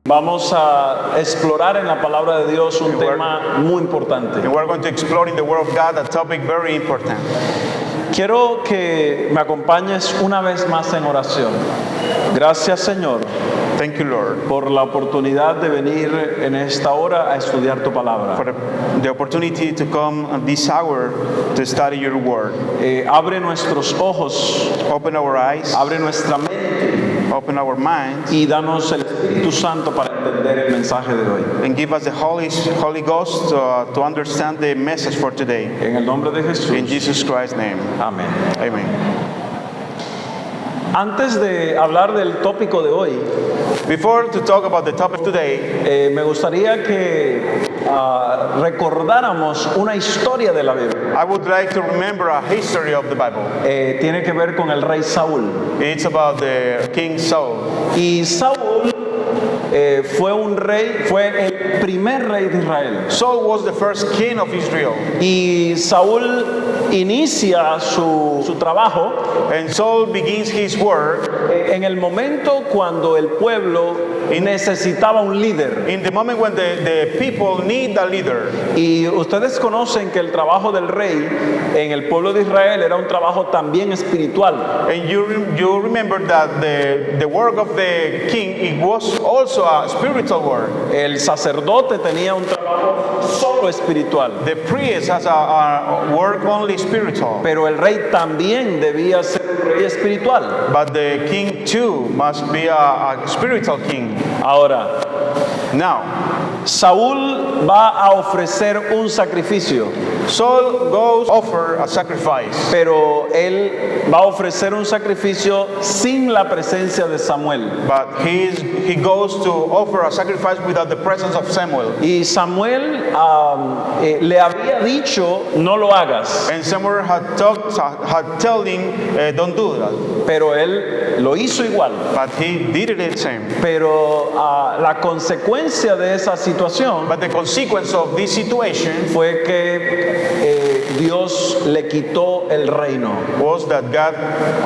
Vamos a explorar en la palabra de Dios un tema muy importante. And we're going to explore in the Word of God a topic very important. Quiero que me acompañes una vez más en oración. Gracias, Señor, Thank you, Lord, por la oportunidad de venir en esta hora a estudiar tu palabra. for the opportunity to come at this hour to study your Word. Abre nuestros ojos, Open our eyes, abre nuestra mente open our minds, y danos el Espíritu Santo para entender el mensaje de hoy. and give us the Holy Ghost to understand the message for today. En el nombre de Jesús. In Jesus Christ's name, Amén. amen. Antes de hablar del tópico de hoy, Before to talk about the topic today, me gustaría que recordáramos una historia de la Biblia. I would like to remember a history of the Bible. Tiene que ver con el rey Saúl. It's about the King Saul. Y Saúl fue un rey, fue el primer rey de Israel. Saul was the first king of Israel. Y Saúl inicia su trabajo And Saul begins his work en el momento cuando el pueblo necesitaba un líder. in the moment when the people need a leader. Y ustedes conocen que el trabajo del rey en el pueblo de Israel era un trabajo también espiritual. And you remember that the work of the king, it was also a spiritual work. El sacerdote tenía un trabajo solo espiritual, The priest has a work only spiritual. pero el rey también debía ser un rey espiritual. But the king too must be a spiritual king. Ahora, Now, Saúl va a ofrecer un sacrificio, Saul goes offer a sacrifice. pero él va a ofrecer un sacrificio sin la presencia de Samuel. But he goes to offer a sacrifice without the presence of Samuel. Y Samuel le había dicho, no lo hagas, And Samuel had told him, don't do that. pero él lo hizo igual. But he did it the same. Pero la consecuencia de esa situación But the consequence of this situation fue que Dios le quitó el reino. was that God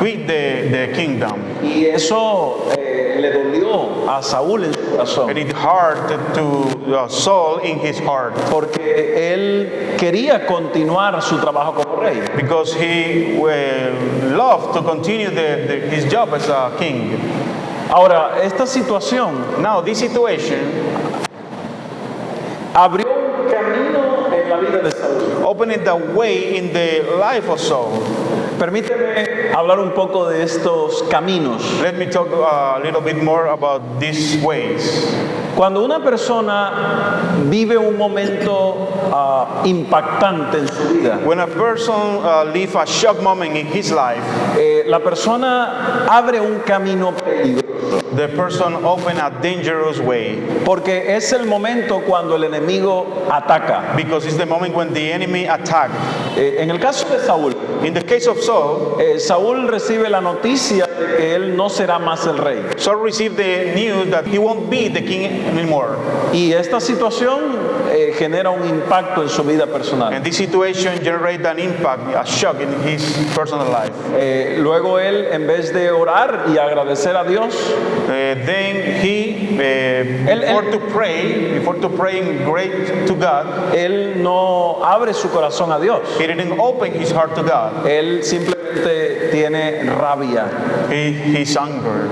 quit the kingdom. Y eso le dolió a Saúl en su corazón, And it hurt to Saul in his heart. porque él quería continuar su trabajo como rey. Because he loved to continue his job as a king. Ahora, esta situación Now, this situation abrió un camino en la vida de Saúl. opened the way in the life of Saul. Permíteme hablar un poco de estos caminos. Let me talk a little bit more about these ways. Cuando una persona vive un momento impactante en su vida, When a person lives a shock moment in his life, la persona abre un camino peligroso, the person open a dangerous way. porque es el momento cuando el enemigo ataca. Because it's the moment when the enemy attack. En el caso de Saúl, In the case of Saul, Saúl recibe la noticia de que él no será más el rey. Saul received the news that he won't be the king anymore. Y esta situación genera un impacto en su vida personal. And this situation generated an impact, a shock in his personal life. Luego él, en vez de orar y agradecer a Dios, Then he, before to praying great to God, él no abre su corazón a Dios. he didn't open his heart to God. Él simplemente tiene rabia, He's anger.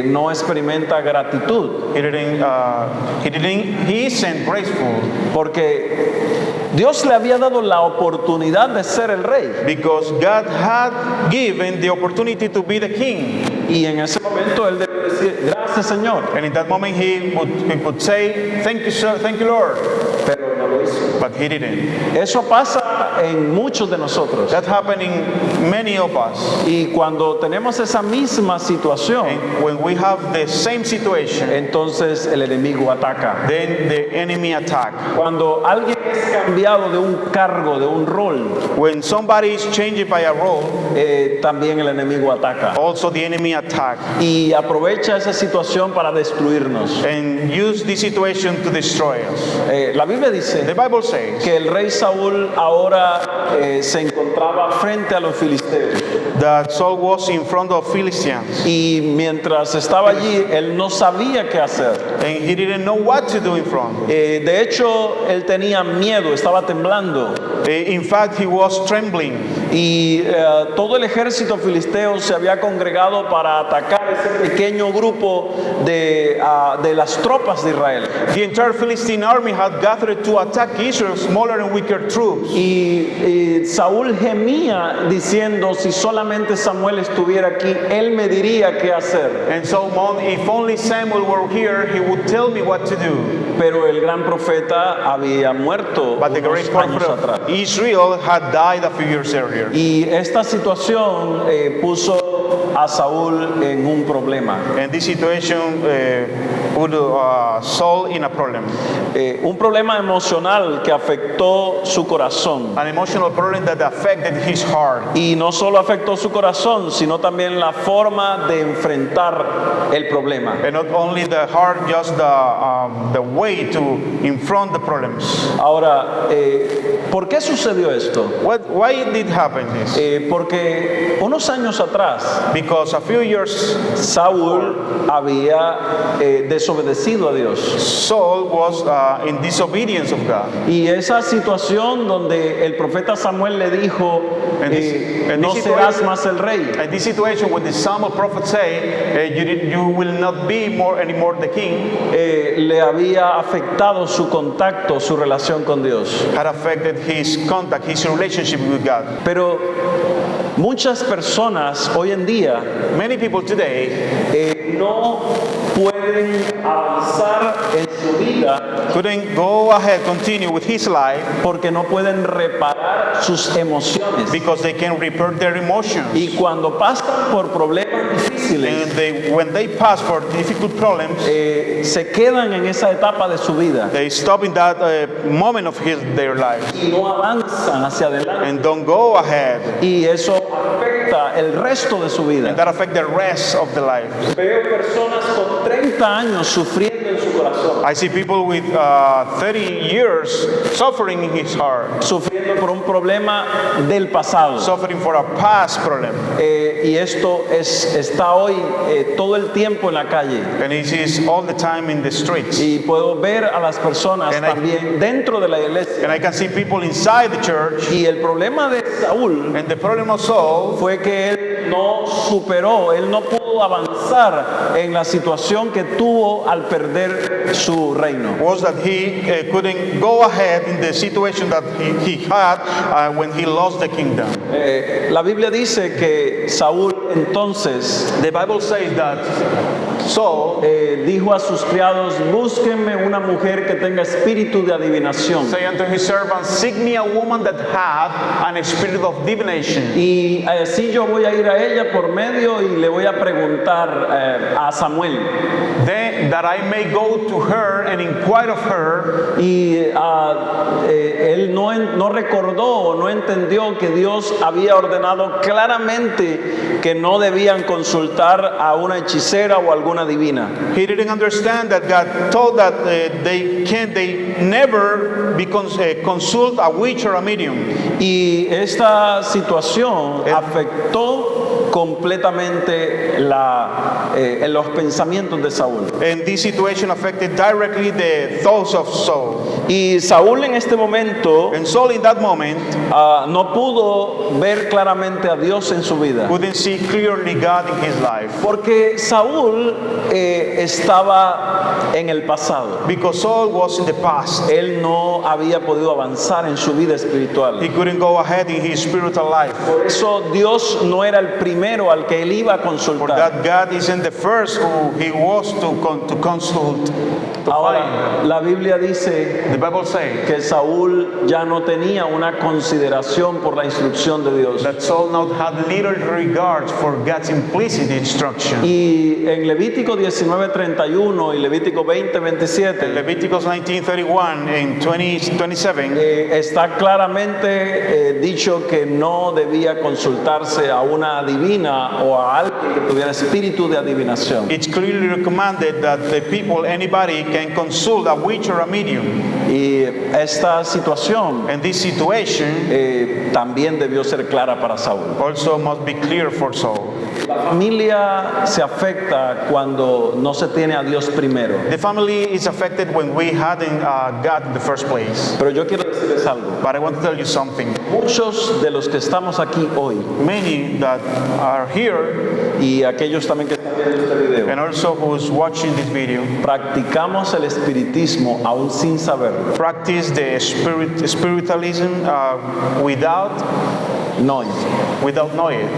no experimenta gratitud, He isn't graceful porque Dios le había dado la oportunidad de ser el rey. because God had given the opportunity to be the king. Y en ese momento él debe decir, gracias Señor, And in that moment he would say, thank you, sir, thank you, Lord. pero no lo hizo. But he didn't. Eso pasa en muchos de nosotros. That happened in many of us. Y cuando tenemos esa misma situación, And when we have the same situation, entonces el enemigo ataca. then the enemy attack. Cuando alguien es cambiado de un cargo, de un rol, When somebody is changed by a role, también el enemigo ataca. also the enemy attack Y aprovecha esa situación para destruirnos. and use this situation to destroy us. La Biblia The dice Bible says que el rey Saúl ahora se encontraba frente a los filisteos. that Saul was in front of Philistines. y mientras estaba allí, él no sabía qué hacer. And he didn't know what to do in front. De hecho, él tenía miedo, estaba temblando. In fact, he was trembling. Y todo el ejército filisteo se había congregado para atacar ese pequeño grupo de las tropas de Israel. The entire Philistine army had gathered to attack Israel's smaller and weaker troops. Y Saúl gemía diciendo, si solamente Samuel estuviera aquí, él me diría qué hacer. And so, if only Samuel were here, he would tell me what to do. Pero el gran profeta había muerto But the great unos años prophet atrás. of Israel had died a few years earlier. Y esta situación puso a Saúl en un problema. And this situation put Saul in a problem. Un problema emocional que afectó su corazón. An emotional problem that affected his heart. Y no solo afectó su corazón, sino también la forma de enfrentar el problema. And not only the heart, just the way to confront the problems. Ahora, ¿por qué sucedió esto? Why did happen this? Porque unos años atrás, Because a few years Saúl había desobedecido a Dios. Saul was in disobedience of God. Y esa situación donde el profeta Samuel le dijo, And this no serás más el rey. And this situation when the Samuel prophet say, you will not be anymore the king, Le había afectado su contacto, su relación con Dios. had affected his contact, his relationship with God. Pero muchas personas hoy en día Many people today no pueden avanzar en su vida couldn't go ahead, continue with his life porque no pueden reparar sus emociones. because they can repair their emotions. Y cuando pasan por problemas difíciles, And when they pass for difficult problems, se quedan en esa etapa de su vida they stop in that moment of their life y no avanzan hacia adelante. and don't go ahead. Y eso afecta el resto de su vida. And that affect the rest of the life. Veo personas con 30 años sufriendo en su corazón, I see people with 30 years suffering in his heart, sufriendo por un problema del pasado. suffering for a past problem. Y esto está hoy todo el tiempo en la calle. And it is all the time in the streets. Y puedo ver a las personas And I- también dentro de la iglesia. And I can see people inside the church. Y el problema de Saúl And the problem of Saul fue que él no superó, él no pudo avanzar en la situación que tuvo al perder su reino. was that he couldn't go ahead in the situation that he had when he lost the kingdom. La Biblia dice que Saúl entonces The Bible says that Saul dijo a sus criados, búsquenme una mujer que tenga espíritu de adivinación. say unto his servants, seek me a woman that hath an spirit of divination. Y así yo voy a ir a ella por medio y le voy a preguntar a Samuel. Then that I may go to her and inquire of her. Y él no recordó o no entendió que Dios había ordenado claramente que no debían consultar a una hechicera o alguna divina. He didn't understand that God told that they never be consult a witch or a medium. Y esta situación afectó completamente los pensamientos de Saúl. And this situation affected directly the thoughts of Saul. Y Saúl en este momento And Saul in that moment no pudo ver claramente a Dios en su vida. couldn't see clearly God in his life. Porque Saúl estaba en el pasado. Because Saul was in the past. Él no había podido avanzar en su vida espiritual. He couldn't go ahead in his spiritual life. Por eso Dios no era el primero al que él iba a For consultar. that God isn't the first who he was to consult. To Ahora, find. la Biblia dice The Bible says que Saúl ya no tenía una consideración por la instrucción de Dios. that Saul now had little regard for God's implicit instruction. Y en Levítico 19:31 y Levítico 20:27 Leviticus 19:31 and 20:27 está claramente dicho que no debía consultarse a una adivina o a alguien que tuviera espíritu de adivinación. it's clearly recommended that the people, anybody can consult a witch or a medium. Y esta situación And this situation también debió ser clara para Saúl. also must be clear for Saul. La familia se afecta cuando no se tiene a Dios primero. The family is affected when we hadn't God in the first place. Pero yo quiero decirles algo. But I want to tell you something. Muchos de los que estamos aquí hoy Many that are here y aquellos también que están viendo este video, and also who's watching this video practicamos el espiritismo aún sin saberlo. practice the spiritualism without No. knowing it.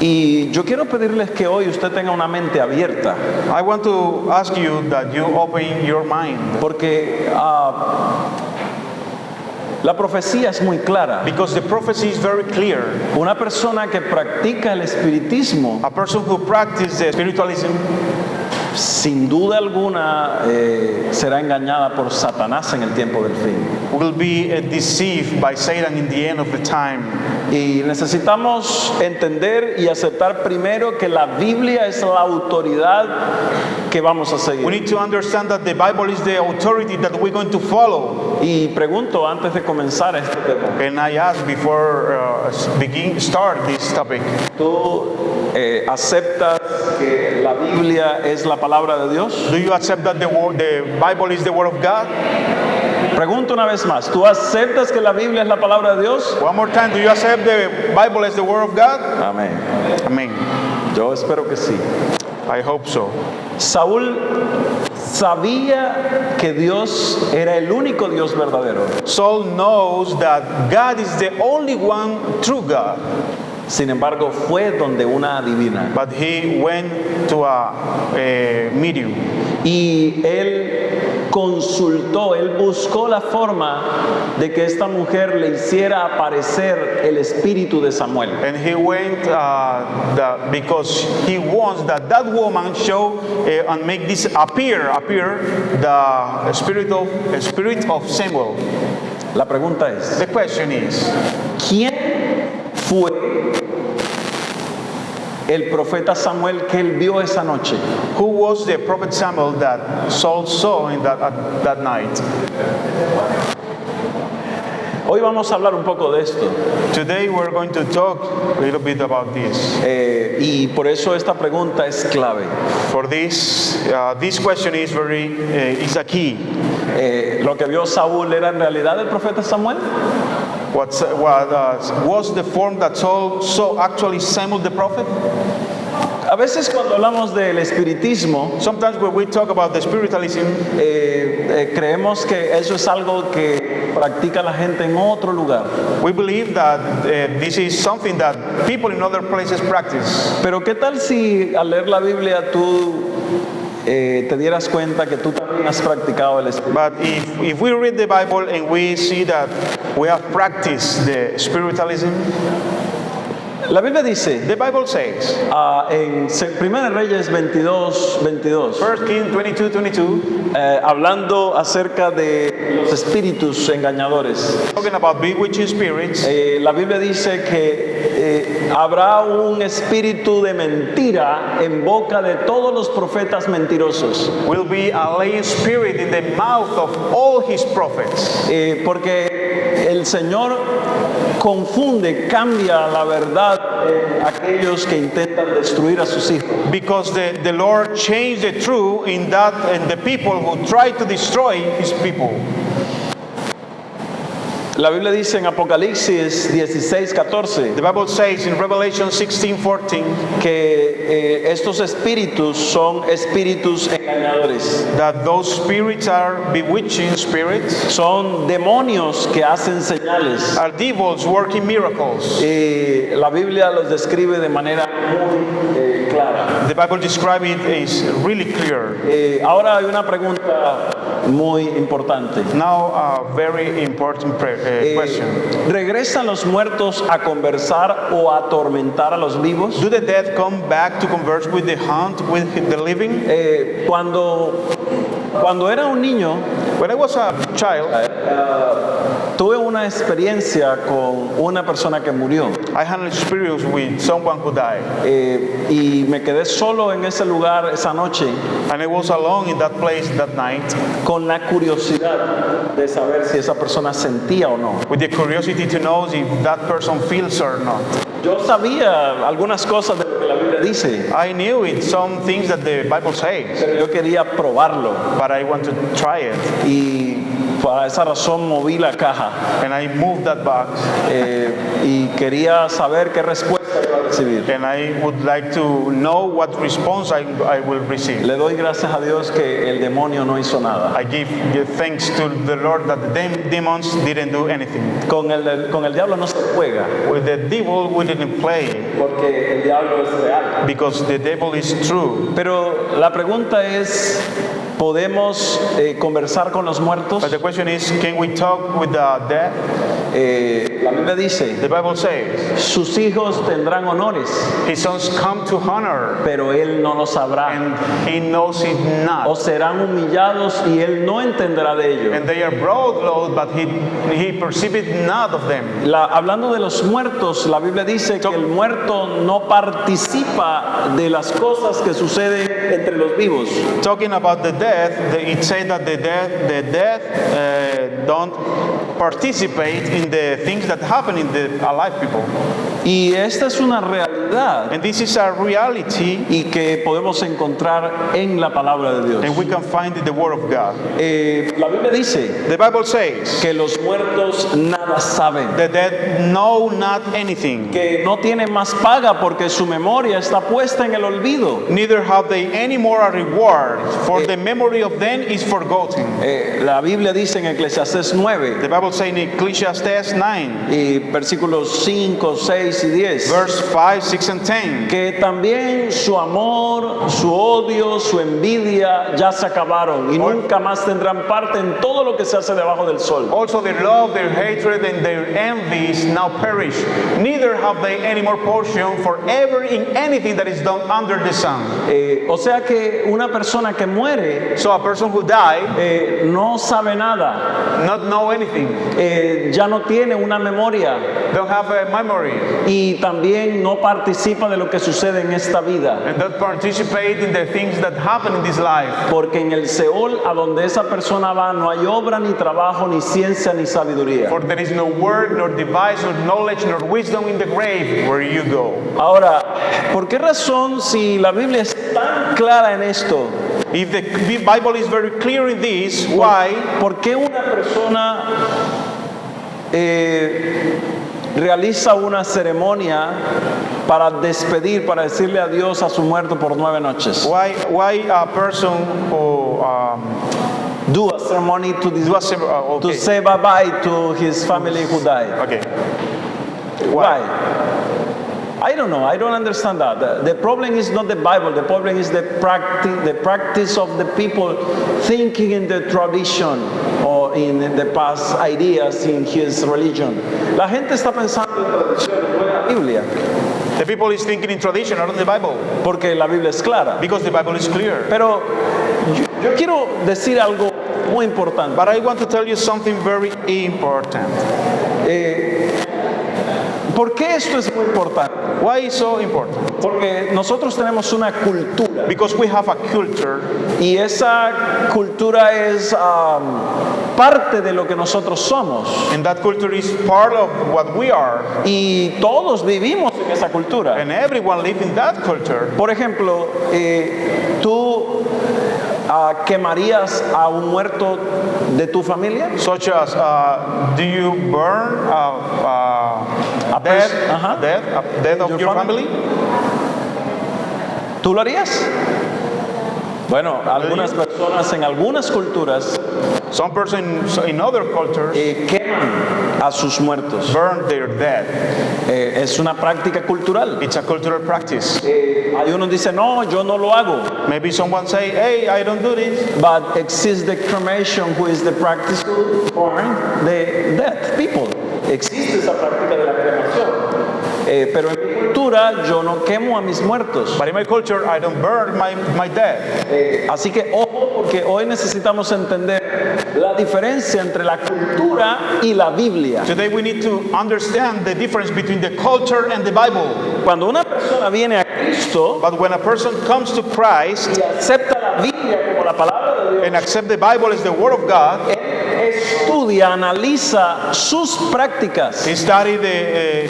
Y yo quiero pedirles que hoy usted tenga una mente abierta, I want to ask you that you open your mind, porque la profecía es muy clara. because the prophecy is very clear. Una persona que practica el espiritismo, A person who practices the spiritualism sin duda alguna, será engañada por Satanás en el tiempo del fin. will be deceived by Satan in the end of the time. Y necesitamos entender y aceptar primero que la Biblia es la autoridad que vamos a We seguir. need to understand that the Bible is the authority that we're going to follow. Y pregunto antes de comenzar este tema, And I ask before start this topic, ¿tú aceptas que la Biblia es la palabra de Dios? do you accept that the Bible is the Word of God? Pregunto una vez más, ¿tú aceptas que la Biblia es la palabra de Dios? One more time, do you accept the Bible as the Word of God? Amén. Amen. Yo espero que sí. I hope so. Saúl sabía que Dios era el único Dios verdadero. Saul knows that God is the only one true God, Sin embargo, fue donde una adivina. but he went to a medium. Y él consultó, él buscó la forma de que esta mujer le hiciera aparecer el espíritu de Samuel. And he went because he wants that woman show and make this appear the spirit of Samuel. La pregunta es, The question is, ¿quién fue el profeta Samuel que él vio esa noche? who was the prophet Samuel that Saul saw in that night? Hoy vamos a hablar un poco de esto. Today we're going to talk a little bit about this. Y por eso esta pregunta es clave. For this question is is a key. Lo que vio Saúl era en realidad el profeta Samuel. What was the form that Saul saw actually Samuel the prophet? A veces cuando hablamos del espiritismo, Sometimes when we talk about the spiritualism, creemos que eso es algo que practica la gente en otro lugar. we believe that this is something that people in other places practice. Pero ¿qué tal si al leer la Biblia tú te dieras cuenta que tú también has practicado el espiritismo? But if we read the Bible and we see that we have practiced the spiritualism, La Biblia dice the Bible says, en 1 Reyes 22, 1 Kings 22:22, hablando acerca de los espíritus engañadores. talking about bewitching spirits, La Biblia dice que habrá un espíritu de mentira en boca de todos los profetas mentirosos. will be a lying spirit in the mouth of all his prophets. Porque el Señor confunde, cambia la verdad en aquellos que intentan destruir a sus hijos. Because the Lord changed the truth in the people who try to destroy his people. La Biblia dice en Apocalipsis 16:14 The Bible says in Revelation 16:14 que estos espíritus son espíritus engañadores. that those spirits are bewitching spirits, Son demonios que hacen señales. are devils working miracles. La Biblia los describe de manera muy clara. The Bible describes it as really clear. Ahora hay una pregunta muy importante. Now a very important question. ¿Regresan los muertos a conversar o a atormentar a los vivos? Do the dead come back to converse with the living? Cuando era un niño, When I was a child, tuve una experiencia con una persona que murió I had an experience with someone who died, y me quedé solo en ese lugar esa noche and I was alone in that place that night con la curiosidad de saber si esa persona sentía o no. with the curiosity to know if that person feels or not. Yo sabía algunas cosas de lo que la Biblia dice, I knew it, some things that the Bible says, pero yo quería probarlo but I want to try it. y para esa razón moví la caja And I moved that box, y quería saber qué respuesta iba a recibir. and I would like to know what response I will receive. Le doy gracias a Dios que el demonio no hizo nada. I give thanks to the Lord that the demons didn't do anything. Con el diablo no se juega, With the devil, we didn't play porque el diablo es real. because the devil is true. Pero la pregunta es, ¿podemos conversar con los muertos? But the question is, can we talk with the dead? La Biblia dice, The Bible says, sus hijos tendrán honores, his sons come to honor, pero él no lo sabrá. and he knows it O not. serán humillados y él no entenderá de ello. And they are brought low, but he perceived not of them. Hablando de los muertos, la Biblia dice que el muerto no participa de las cosas que suceden entre los vivos. Talking about the death, it said that the death don't participate in the things that happen in the alive people. Y esta es una realidad And this is a reality, y que podemos encontrar en la palabra de Dios. and we can find in the Word of God. La Biblia dice The Bible says, que los muertos nada saben, the dead know not anything, que no tienen más paga porque su memoria está puesta en el olvido. neither have they any more a reward, for the memory of them is forgotten. La Biblia dice en Eclesiastés 9, The Bible says in Ecclesiastes 9, y versículos 5, 6 y 10, verse 5, 6, and 10, que también su amor, su odio, su envidia ya se acabaron y nunca más tendrán parte en todo lo que se hace debajo del sol. also their love, their hatred, and their envies now perish. Neither have they any more portion forever in anything that is done under the sun. O sea que una persona que muere So a person who died no sabe nada, not know anything, ya no tiene una memoria don't have a memory, y también no participa de lo que sucede en esta vida. and don't participate in the things that happen in this life. Porque en el Seol a donde esa persona va no hay obra, ni trabajo, ni ciencia, ni sabiduría. For there is no word, nor device, nor knowledge, nor wisdom in the grave where you go. Ahora, ¿por qué razón si la Biblia es tan clara en esto? If the Bible is very clear in this, why? ¿Por qué una persona realiza una ceremonia para despedir, para decirle adiós a su muerto por 9 noches? Why a person who Do a ceremony to, do a to okay. say bye-bye to his family who died. Okay. Why? I don't know. I don't understand that. The problem is not the Bible. The problem is the practice of the people thinking in the tradition or in the past ideas in his religion. La gente está pensando en tradición, no en la Biblia, The people is thinking in tradition, not in the Bible, porque la Biblia es clara. because the Bible is clear. Pero yo quiero decir algo muy importante. But I want to tell you something very important. ¿Por qué esto es muy importante? Why is so important? Porque nosotros tenemos una cultura Because we have a culture, y esa cultura es parte de lo que nosotros somos and that culture is part of what we are, y todos vivimos en esa cultura. and everyone lives in that culture. Por ejemplo, tú quemarías a un muerto de tu familia. Such as, do you burn a death of your family? ¿Tú lo harías? Bueno, algunas personas en algunas culturas Some persons in other cultures queman a sus muertos. burn their dead. Es una práctica cultural. It's a cultural practice. Hay unos dicen, no, yo no lo hago. Maybe someone say, hey, I don't do this. But exists the cremation, who is the practice for the dead people. Existe esa práctica de la cremación. Pero en mi cultura cultura yo no quemo a mis muertos. But in my culture, I don't burn my dead. Así que ojo, porque hoy necesitamos entender la diferencia entre la cultura y la Biblia. Today we need to understand the difference between the culture and the Bible. Cuando una persona viene a Cristo But when a person comes to Christ y acepta la Biblia como la palabra de Dios, and accept the Bible as the Word of God, él estudia, analiza sus prácticas he studied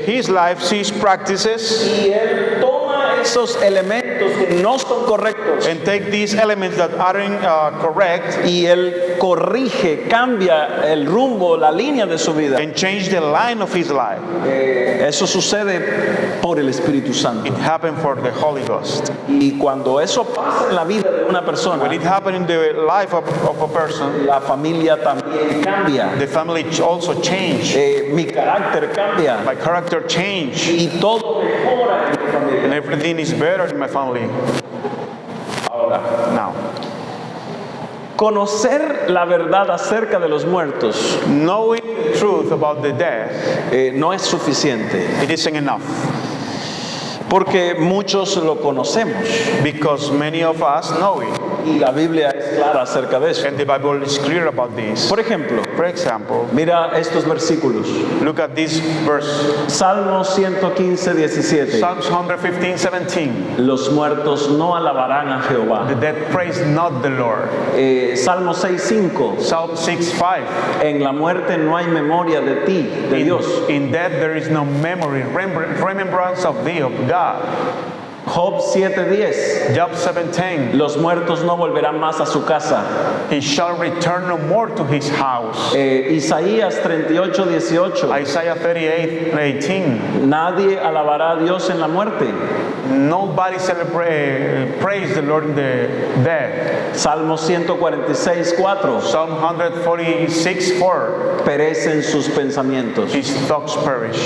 his life, his practices, y él toma esos elementos que no son correctos and take these elements that aren't correct y él corrige, cambia el rumbo, la línea de su vida. and change the line of his life. Eso sucede por el Espíritu Santo. It happened for the Holy Ghost. Y cuando eso pasa en la vida de una persona, When it happened in the life of a person, la familia también cambia. the family also changed. Mi carácter cambia My character changed, y todo mejora en mi familia. and everything is better in my family now. Conocer la verdad acerca de los muertos Knowing the truth about the death, no es suficiente, it isn't enough, porque muchos lo conocemos because many of us know it, y la Biblia es clara acerca de eso. and the Bible is clear about this. Por ejemplo, For example, mira estos versículos. look at this verse, Salmo 115, 17. Psalms 115:17. Los muertos no alabarán a The Jehová. dead praise not the Lord. Salmo 6:5. Psalm 6:5. En la muerte no hay memoria de ti, de Dios. In death there is no memory, remembrance of thee, of God. Job 7:10. Job 7:10. Los muertos no volverán más a su casa. He shall return no more to his house. Isaías 38:18. Isaiah 38:18. Nadie alabará a Dios en la muerte. Nobody praise the Lord in the dead. Salmo 146:4. Psalm 146:4. Perecen sus pensamientos. His thoughts perish.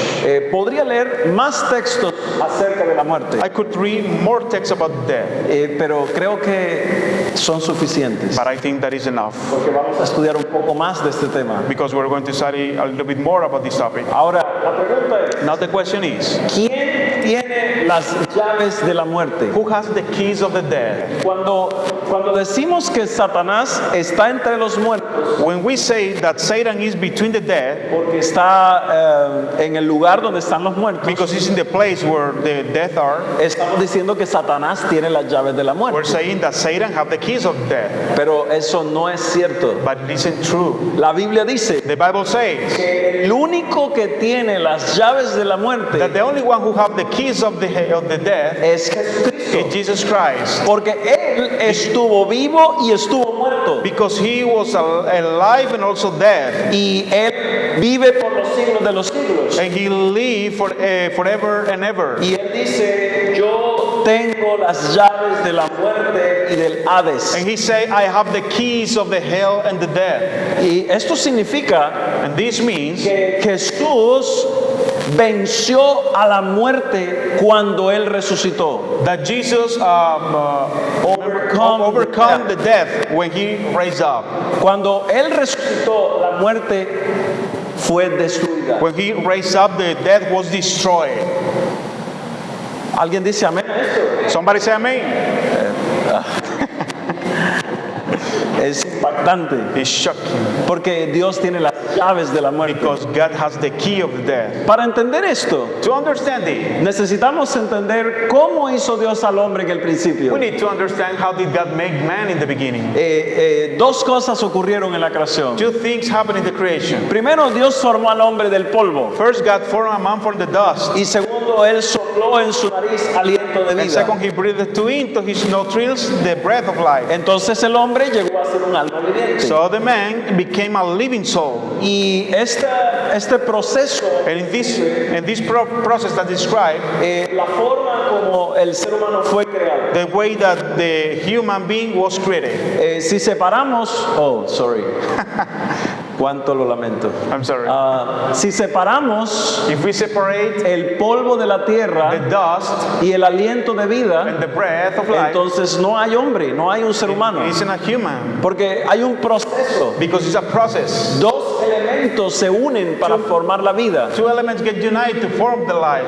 Podría leer más textos acerca de la muerte, I could read more texts about death, pero creo que son suficientes, but I think that is enough porque vamos a estudiar un poco más de este tema. because we're going to study a little bit more about this topic. Ahora, la pregunta es, Now the question is, ¿quién tiene las llaves de la muerte? who has the keys of the dead? Cuando decimos que Satanás está entre los muertos, When we say that Satan is between the dead, porque está en el lugar donde están los muertos, because he's in the place where the dead are, estamos diciendo que Satanás tiene las llaves de la we're muerte. saying that Satan have the keys of death, Pero eso no es cierto. but it isn't true. La Biblia dice The Bible says que el único que tiene las llaves de la muerte that the only one who have the keys of the death es Jesucristo, is Jesus Christ, porque Él estuvo vivo y estuvo muerto, because he was alive and also dead, y Él vive por los siglos de los siglos. and he lived forever and ever. Y Él dice, yo tengo las llaves de la muerte y del Hades. And he said, I have the keys of the hell and the death. Y esto significa And this means que Jesús venció a la muerte cuando Él resucitó. that Jesus overcome the death when he raised up. Cuando Él resucitó, la muerte fue destruida. When he raised up, the death was destroyed. ¿Alguien dice amén a esto? Somebody say amen. Es impactante, It's shocking porque Dios tiene las llaves de la muerte. because God has the key of the death. Para entender esto, To understand it, necesitamos entender cómo hizo Dios al hombre en el principio. we need to understand how did God make man in the beginning. Dos cosas ocurrieron en la creación. Two things happened in the creation. Primero, Dios formó al hombre del polvo. First, God formed a man from the dust. Y segundo, Él sopló en su nariz aliento de And vida. second, he breathed into his nostrils the breath of life. Entonces el hombre llegó a ser un alma viviente. So the man became a living soul. Y este proceso, And in this process that described, la forma como el ser humano fue creado. the way that the human being was created. Si separamos, cuánto lo lamento. I'm sorry. Si separamos If we separate el polvo de la the tierra dust y el aliento de vida, and the breath of life, entonces no hay hombre, no hay un ser humano. it isn't a human, Porque hay un proceso. because it's a process. Dos elementos elementos se unen para formar la vida. Two elements get united to form the life.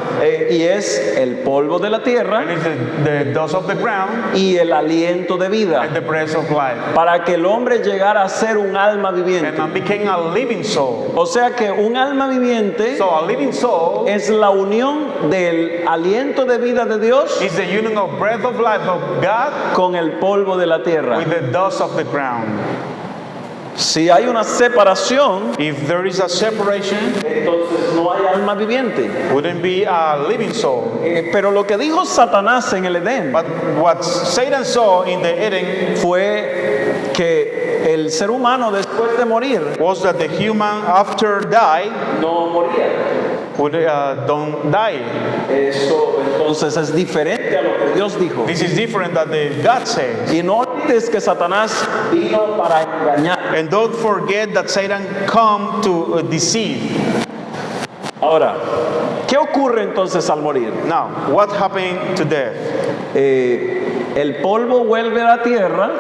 Y es el polvo de la tierra And it's the dust of the ground y el aliento de vida, and the breath of life. para que el hombre llegara a ser un alma viviente. And man became a living soul. O sea que un alma viviente So a living soul es la unión del aliento de vida de Dios is the union of breath of life of God con el polvo de la tierra. with the dust of the ground. Si hay una separación, If there is a separation, entonces no hay alma viviente. wouldn't be a living soul. Pero lo que dijo Satanás en el Edén But what Satan saw in the Eden fue que el ser humano después de morir was that the human after die no moría. would don't die. Eso entonces es diferente a lo que Dios dijo. This is different than the God says. Y no olvides que Satanás vino para engañar. And don't forget that Satan come to deceive. Ahora, ¿qué ocurre entonces al morir? Now, what happened to death? El polvo vuelve a la tierra,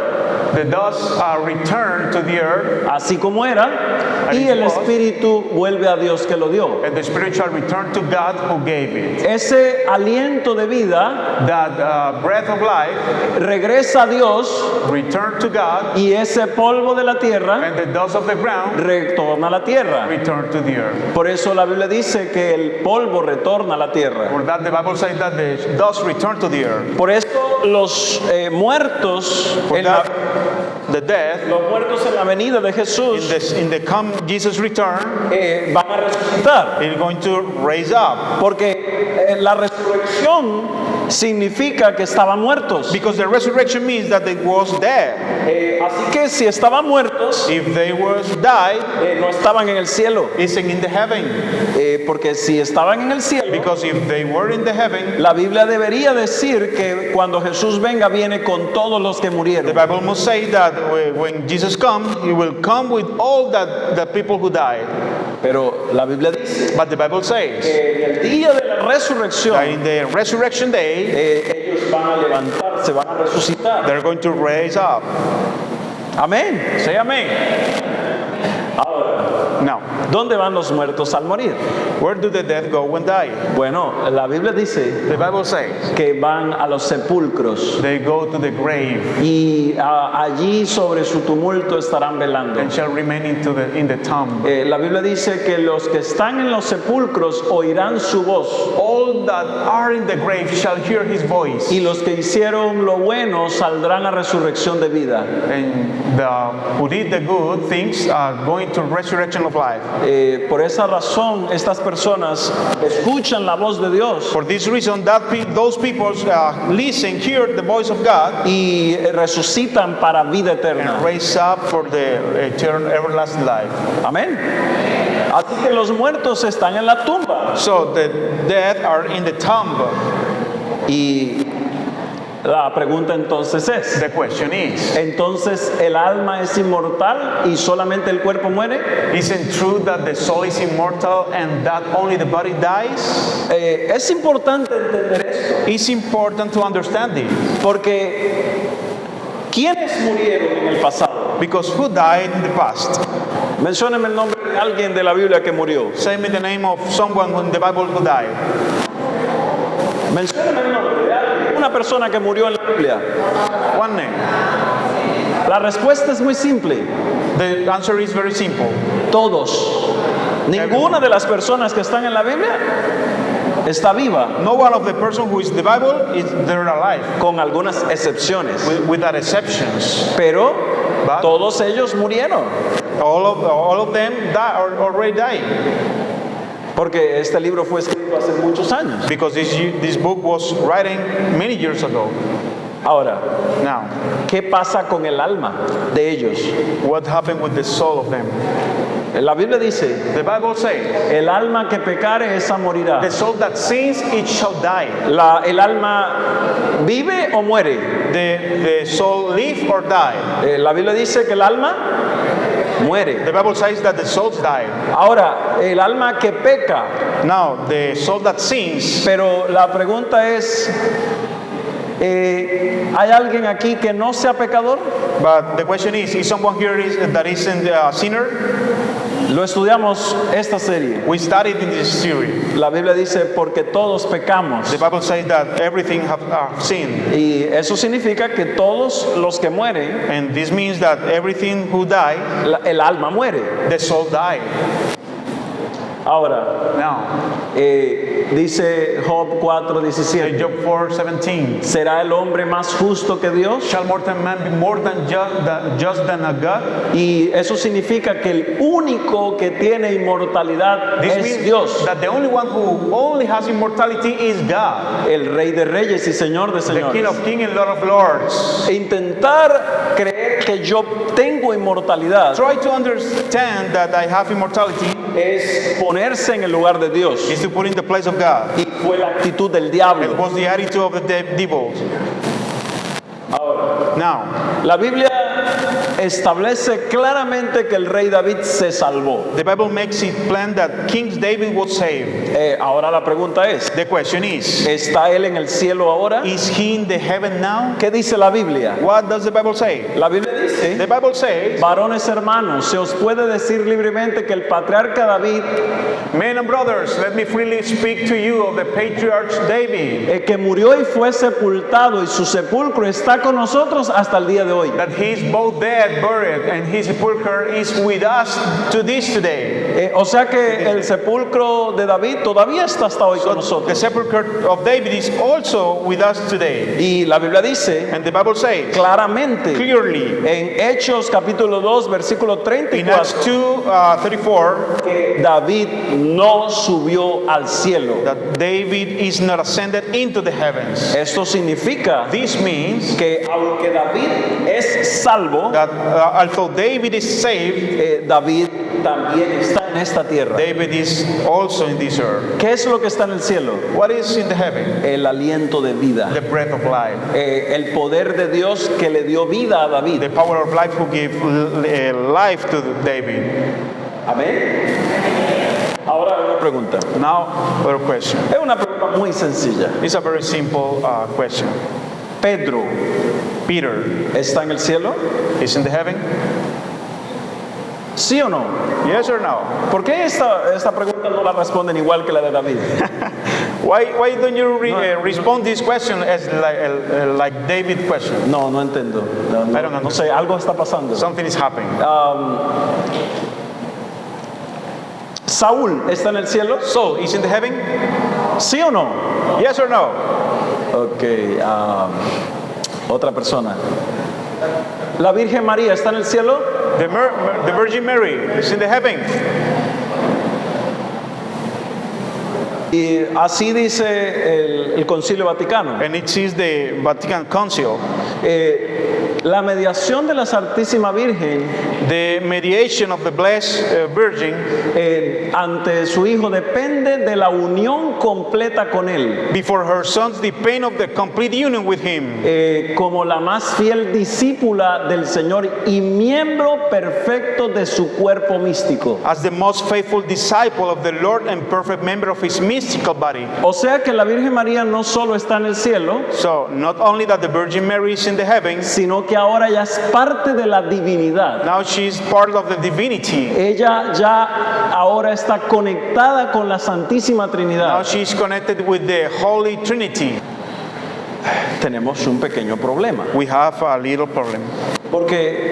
The dust returned to the earth, así como era, y el espíritu vuelve a Dios que lo dio. and the spiritual returned to God who gave it. Ese aliento de vida That breath of life regresa a Dios returned to God, y ese polvo de la tierra and the dust of the ground retorna a la tierra. returned to the earth. Por eso la Biblia dice que el polvo retorna a la tierra. For that, the Bible says that the dust returned to the earth. Por eso los muertos For en la, that, the death los muertos en la venida de Jesús in the come Jesus return van a resucitar. is going to raise up, Porque la resurrección significa que estaban muertos. because the resurrection means that they was dead. Así que si estaban muertos, If they was died, no estaban en el cielo. isn't in the heaven. Porque si estaban en el cielo, Because if they were in the heaven, la Biblia debería decir que cuando Jesús venga viene con todos los que the murieron. Bible must say that when Jesus comes, He will come with all the people who died. Pero la Biblia dice But the Bible says que en el día de la that resurrección in the resurrection day, ellos van a levantarse, van a resucitar. they're going to raise up. Amén. Say amen. Ahora, Now, ¿dónde van los muertos al morir? where do the dead go when die? Bueno, la Biblia dice The Bible says que van a los sepulcros they go to the grave y allí sobre su tumulto estarán velando. and shall remain in the tomb. La Biblia dice que los que están en los sepulcros oirán su voz All that are in the grave shall hear His voice, y los que hicieron lo bueno saldrán a resurrección de vida. and who did the good things are going to resurrection of life. Por esa razón estas personas escuchan la voz de Dios For this reason, those people listen, hear the voice of God, y resucitan para vida and eterna. raise up for the eternal, everlasting life. Amén. Así que los muertos están en la tumba So the dead are in the tomb. y la pregunta entonces es, The question is, entonces el alma es inmortal y solamente el cuerpo muere. isn't true that the soul is immortal and that only the body dies? Es importante entender esto It's important to understand it, porque ¿quiénes murieron en el pasado? because who died in the past? Mencióneme el nombre de alguien de la Biblia que murió. Say me the name of someone in the Bible who died. Mencióneme el nombre de alguien, una persona que murió en la Biblia. One name. La respuesta es muy simple. The answer is very simple. Todos. Ninguna de las personas que están en la Biblia está viva, No one of the person who is in the Bible is they're alive, con algunas excepciones. without exceptions. Pero But- todos ellos murieron. All of them already died, Porque este libro fue escrito hace muchos años. because this book was written many years ago. Ahora, Now, ¿qué pasa con el alma de ellos? what happened with the soul of them? La Biblia dice, The Bible says, el alma que pecare, esa morirá. the soul that sins, it shall die. El alma vive o muere. The soul live or die. La Biblia dice que el alma muere. The Bible says that the souls die. Ahora, el alma que peca, Now, the soul that sins, pero la pregunta es, ¿hay alguien aquí que no sea pecador? but the question is someone here that isn't a sinner? Lo estudiamos esta serie. We studied in this series. La Biblia dice, porque todos pecamos. The Bible says that everything have sinned. Y eso significa que todos los que mueren, And this means that everything who died, el alma muere. the soul died. Ahora, Now, dice Job 4:17, Job 4:17. ¿será el hombre más justo que Dios? Shall mortal man be more than just than a God? Y eso significa que el único que tiene inmortalidad This es means Dios, that the only one who only has immortality is God, el Rey de Reyes y Señor de the King Señores. of Kings and Lord of Lords. Intentar creer que yo tengo inmortalidad Try to understand that I have immortality es ponerse en el lugar de Dios. is to put in the place of God. Y fue la actitud del It diablo. was the attitude of the devil. Ahora, Now, la Biblia establece claramente que el rey David se salvó. the Bible makes it plain that King David was saved. Ahora la pregunta es, The question is ¿está él en el cielo ahora? he in the heaven now? ¿Qué dice la Biblia? What does the Bible say? La Biblia dice, The Bible says, varones hermanos, se os puede decir libremente que el patriarca David, men and brothers, let me freely speak to you of the patriarch David, que murió y fue sepultado y su sepulcro está con nosotros hasta el día de hoy. that he is both dead, buried, and his sepulchre is with us to this today. O sea que el sepulcro de David todavía está hasta hoy con The nosotros. sepulchre of David is also with us today. Y la Biblia dice And the Bible says claramente clearly en Hechos capítulo 2 versículo in Acts 34 2:34 que David no subió al cielo. that David is not ascended into the heavens. Esto significa This means que aunque David es salvo, that although David is saved, David también está en esta tierra. David is also in this earth. ¿Qué es lo que está en el cielo? What is in the heaven? El aliento de vida. The breath of life. El poder de Dios que le dio vida a David. The power of life who gave life to David. Amén. Ahora una pregunta. Now, a question. Es una pregunta muy sencilla. It's a very simple question. Pedro Peter está en el cielo, is in the heaven? ¿sí o no? Yes or no? ¿Por qué esta pregunta no la responden igual que la de David? Why don't you respond this question as like David question? No entiendo. I don't No sé, algo está pasando. Something is happening. Saúl está en el cielo, So, is in the heaven? ¿sí o no? Yes or no? Ok, otra persona. ¿La Virgen María está en el cielo? The Virgin Mary is in the heaven. Y así dice el Concilio Vaticano. And it is the Vatican Council. La mediación de la Santísima Virgen The mediation of the Blessed Virgin ante su Hijo depende de la unión completa con Él, before her sons depend of the complete union with Him. como la más fiel discípula del Señor y miembro perfecto de su cuerpo místico. As the most faithful disciple of the Lord and perfect member of His mystical body. O sea que la Virgen María no solo está en el cielo, So, not only that the Virgin Mary is in the heavens, sino que ahora ya es parte de la divinidad. now she is part of the divinity. Ella ya ahora está conectada con la Santísima Now Trinidad. she is connected with the Holy Trinity. Tenemos un pequeño problema, We have a little problem. porque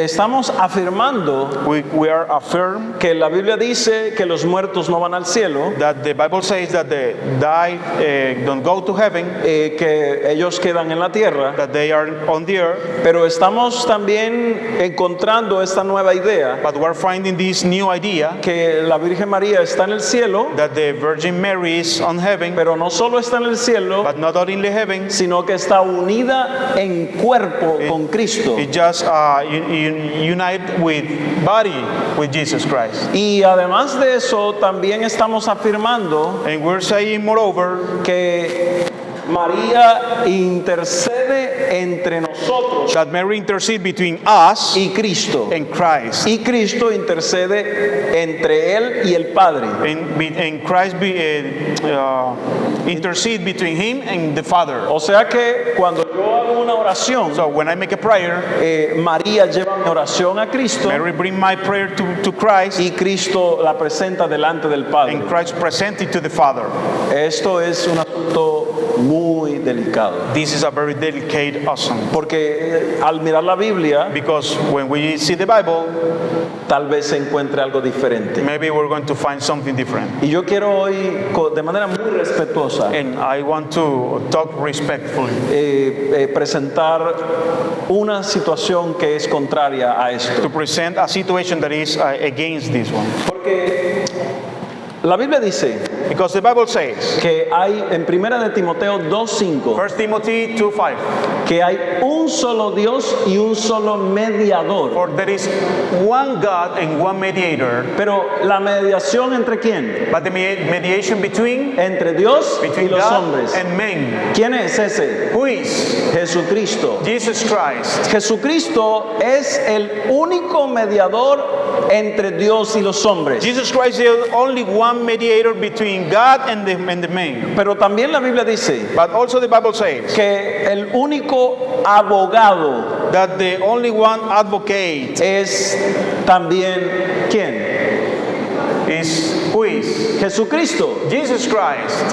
estamos afirmando We are affirmed que la Biblia dice que los muertos no van al cielo, that the Bible says that the died don't go to heaven, que ellos quedan en la tierra, that they are on the earth, pero estamos también encontrando esta nueva idea but we're finding this new idea que la Virgen María está en el cielo, that the Virgin Mary is on heaven, pero no solo está en el cielo, but not only in the heavens, sino que está unida en cuerpo con Cristo. it just unite with body with Jesus Christ. Y además de eso, también estamos afirmando And we're saying moreover que María intercede entre nosotros that Mary intercede between us y Cristo. and Christ. Y Cristo intercede entre Él y el Padre. And Christ intercede between him and the Father. O sea que cuando yo hago una oración, So when I make a prayer, María lleva mi oración a Cristo Mary bring my prayer to Christ, y Cristo la presenta delante del Padre. and Christ present it to the Father. Esto es un asunto muy delicado. This is a very delicate action. Porque al mirar la Biblia, Because when we see the Bible, tal vez se encuentre algo diferente. maybe we're going to find something different. Y yo quiero hoy, de manera muy respetuosa, And I want to talk respectfully, presentar una situación que es contraria a to esto. present a situation that is against this one. Porque la Biblia dice Because the Bible says, que hay en 1 de Timoteo 2:5 1 Timothy 2:5, que hay un solo Dios y un solo mediador. for there is one God and one mediator, Pero la mediación entre quién? but the mediation between Entre Dios y los God hombres. and men. ¿Quién es ese? Who is Jesucristo. Jesus Christ? Jesucristo es el único mediador entre Dios y los hombres. Jesus Christ is the only one mediator between God and the men. Pero también la Biblia dice But also the Bible says que el único abogado that the only one advocate es también ¿quién? who is Jesucristo. Jesus Christ.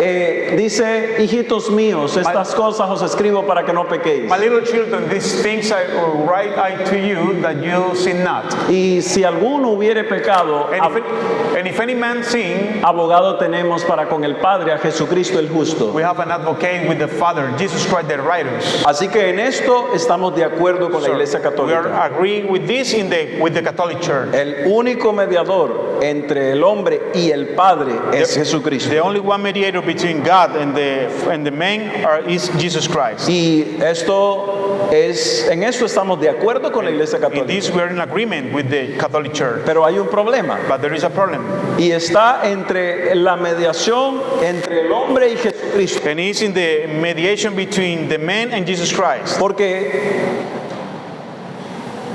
Dice, hijitos míos, estas cosas os escribo para que no pequéis. My little children, these things I write to you that you sin not. Y si alguno hubiere pecado, And if any man sin, abogado tenemos para con el Padre, a Jesucristo el justo. we have an advocate with the Father, Jesus Christ the righteous. Así que en esto estamos de acuerdo con la Iglesia We are Católica. agree with this with the Catholic Church. El único mediador entre el hombre y el Padre es Jesucristo. The only one mediator between God and the man is Jesus Christ. Y en esto estamos de acuerdo con la Iglesia In Católica. this we are in agreement with the Catholic Church. Pero hay un problema. But there is a problem. Y está entre la mediación entre el hombre y Jesucristo. And it's in the mediation between the man and Jesus Christ. Porque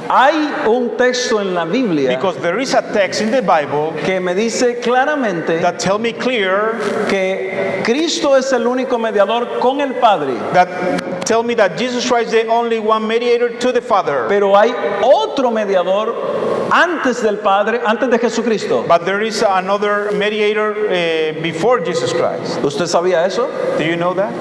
hay un texto en la Biblia Because there is a text in the Bible que me dice claramente that tell me clear que Cristo es el único mediador con el Padre. that tell me that Jesus Christ is the only one mediator to the Father. Pero hay otro mediador antes del Padre, antes de Jesucristo. But there is another mediator before Jesus Christ. ¿Usted sabía eso? Do you know that?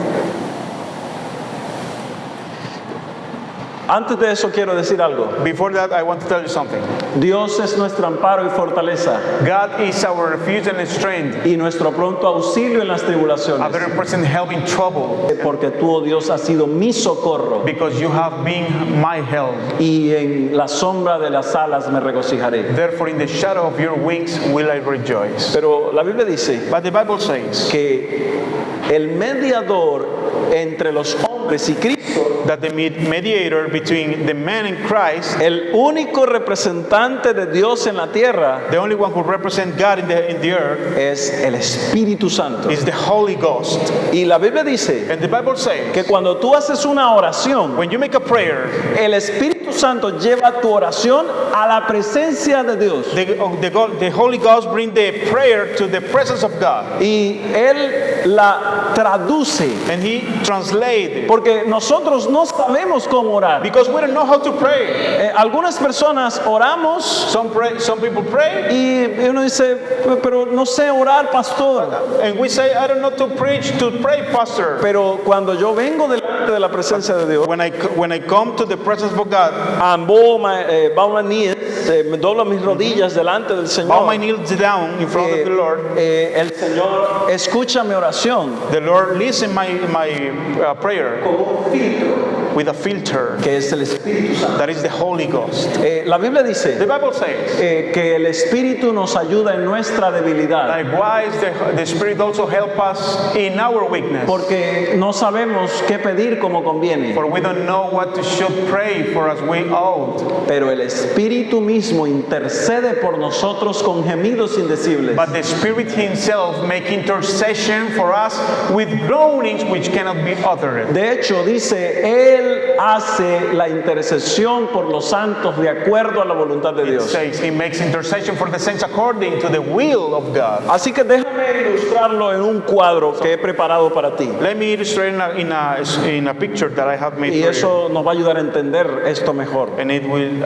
Antes de eso quiero decir algo. Before that, I want to tell you something. Dios es nuestro amparo y fortaleza God is our refuge and strength, y nuestro pronto auxilio en las a tribulaciones. very present help in trouble, Porque tú, oh Dios, has sido mi socorro because you have been my help. y en la sombra de las alas me regocijaré. Therefore, in the shadow of your wings will I rejoice. Pero la Biblia dice But the Bible says que el mediador entre los hombres y Cristo, that the mediator between the man and Christ, el único representante de Dios en la tierra, the only one who represents God in the earth, es el Espíritu Santo. is the Holy Ghost. Y la Biblia dice And the Bible says, que cuando tú haces una oración, when you make a prayer, el Espíritu Santo lleva tu oración a la presencia de Dios. the Holy Ghost brings the prayer to the presence of God. Y Él la traduce. And He translates it. Porque nosotros no sabemos cómo orar. Because we don't know how to pray. Algunas personas oramos Some people pray, y uno dice, pero no sé orar, pastor. and we say, I don't know to pray, pastor. Pero cuando yo vengo delante de la presencia de Dios, When I come to the presence of God, bow my knees, me doblo mis rodillas delante del bow my Señor. knees down in front of the Lord. El Señor escucha mi oración The Lord listens my prayer with a filter que es el Espíritu Santo. that is the Holy Ghost. La Biblia The dice Bible says, que el Espíritu nos ayuda en nuestra debilidad. likewise, the Spirit also help us in our weakness. Porque no sabemos qué pedir como conviene. For we don't know what to should pray for as we ought. Pero el Espíritu mismo mismo intercede por nosotros con gemidos indecibles. But the Spirit Himself make intercession for us with groanings which cannot be uttered. De hecho, dice, Él hace la intercesión por los santos de acuerdo a la voluntad de It Dios. says He makes intercession for the saints according to the will of God. Así que déjame ilustrarlo en un cuadro que he preparado para ti. Let me illustrate in a picture that I have made Y for you. eso nos va a ayudar a entender esto mejor. And it will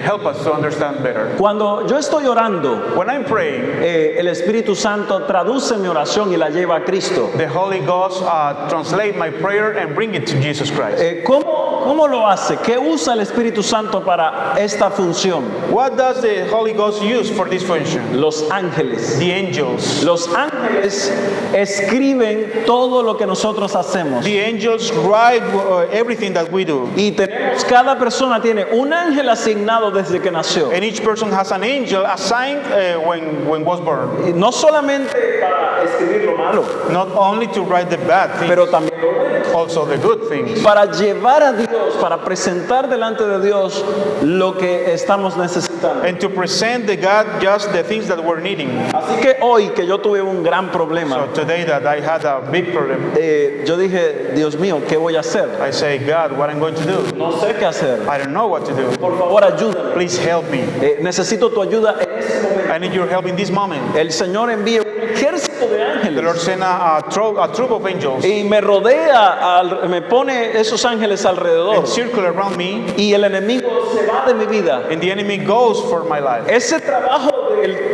help us to understand better. Cuando yo estoy orando, When I'm praying, el Espíritu Santo traduce mi oración y la lleva a Cristo. the Holy Ghost translate my prayer and bring it to Jesus Christ. ¿Cómo lo hace? ¿Qué usa el Espíritu Santo para esta función? What does the Holy Ghost use for this function? Los ángeles. The angels. Los ángeles escriben todo lo que nosotros hacemos. The angels write everything that we do. Y cada persona tiene un ángel asignado desde que nació. And each person has an angel assigned when was born. Y no solamente para escribir lo malo, Not only to write the bad things, pero también lo bueno. also the good things. Para llevar a Dios, para presentar delante de Dios lo que estamos necesitando. And to present to God just the things that we're needing. Así que hoy que yo tuve un gran problema, So today that I had a big problem, yo dije, Dios mío, ¿qué voy a hacer? I say, God, what I'm going to do? No sé qué hacer. I don't know what to do. Por favor, ayúdame. Please help me. Necesito tu ayuda en este momento. I need your help in this moment. El Señor envía un ejército de The Lord ángeles sent a troop of angels y me rodea, me pone esos ángeles alrededor and circle around me, y el enemigo se va de mi vida. and the enemy goes for my life. Ese trabajo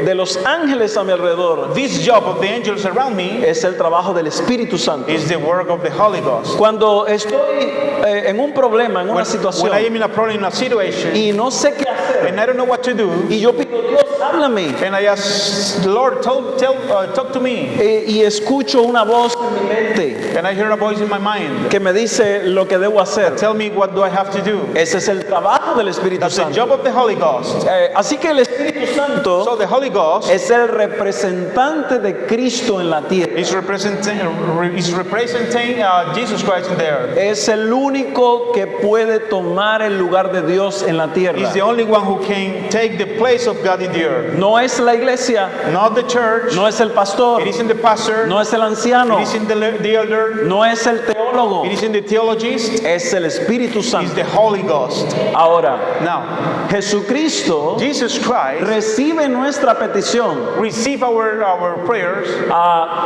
de los ángeles a mi alrededor This job of the angels around me es el trabajo del Espíritu Santo. is the work of the Holy Ghost. Cuando estoy en un problema, en una situación When I am in a problem, in a situation, y no sé qué hacer and I don't know what to do, y yo pido, Dios, háblame, and I ask the Lord, talk to me, y escucho una voz en mi mente and I hear a voice in my mind, que me dice lo que debo hacer. tell me what do I have to do. Ese es el trabajo del Espíritu That's the Santo. job of the Holy Ghost. Así que el Espíritu Santo So the Holy Ghost es el representante de Cristo en la tierra. is representing Jesus Christ in the earth. Es el único que puede tomar el lugar de Dios en la tierra. He's the only one who can take the place of God in the earth. No es la iglesia, Not the church. no es el pastor, It isn't the pastor. no es el anciano, It isn't the elder. no es el teólogo, It isn't the theologist. es el Espíritu It's Santo. the Holy Ghost. Ahora, Now, Jesucristo Jesus Christ recibe nuestra petición receive our prayers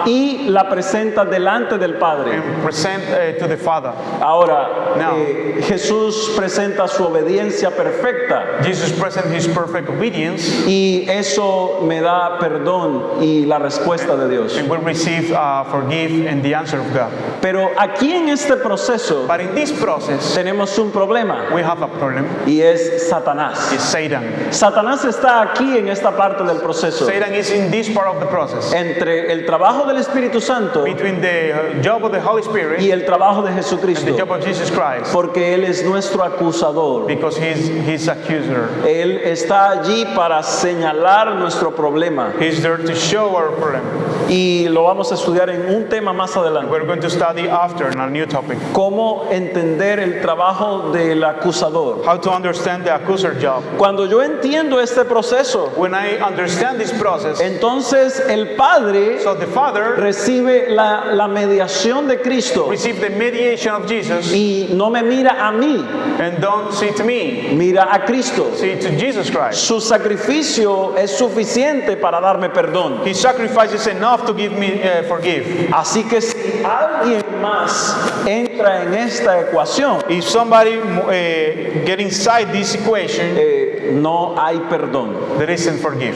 y la presenta delante del Padre. and present to the Father. Ahora, Now. Jesús presenta su obediencia perfecta Jesus present His perfect obedience, y eso me da perdón y la respuesta de Dios. and we receive forgive and the answer of God. Pero aquí en este proceso But in this process, tenemos un problema we have a problem. y es Satanás. It's Satan. Satanás está aquí en esta parte del proceso. Satan is in this part of the process Entre el trabajo del Espíritu Santo between the job of the Holy Spirit y el trabajo de and the Jesucristo. job of Jesus Christ, Porque Él es nuestro acusador. because He's His accuser. Él está allí para señalar nuestro problema. He's there to show our problem. Y lo vamos a estudiar en un tema más adelante. We're going to study after in a new topic. Cómo entender el trabajo del acusador. How to understand the accuser job. Cuando yo entiendo este proceso, When I understand this process, entonces el Padre so the Father recibe la mediación de Cristo receive the mediation of Jesus y no me mira a mí, and don't see to me, mira a Cristo. see to Jesus Christ. Su sacrificio es suficiente para darme perdón. His sacrifice is enough to give me forgive. Así que si alguien más entra en esta ecuación, If somebody get inside this equation, no hay perdón. there isn't forgive.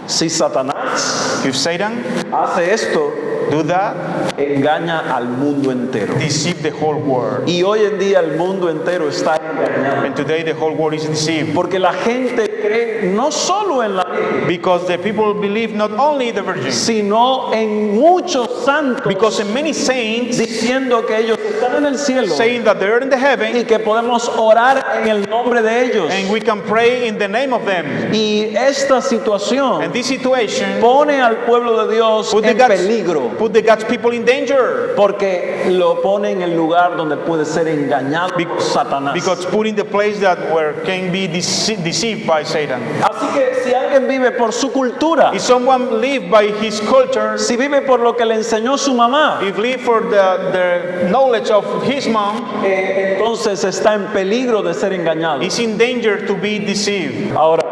Si Satanás If Satan hace esto, do that, engaña al mundo entero. deceive the whole world. Y hoy en día el mundo entero está engañado. And today the whole world is deceived. Porque la gente cree no solo en la Virgen, because the people believe not only the Virgin, sino en muchos santos, because in many saints diciendo que ellos están en el cielo saying that they're in the heaven y que podemos orar en el nombre de ellos. and we can pray in the name of them. Y esta situación And this situation pone al pueblo de Dios put en peligro, the God's people in danger, porque lo pone en el lugar donde puede ser engañado por Satanás. because put in the place that where can be deceived by Satan. Así que si alguien vive por su cultura, If someone live by his culture, si vive por lo que le enseñó su mamá, if live for the knowledge of his mom, entonces está en peligro de ser engañado. is in danger to be deceived. Ahora,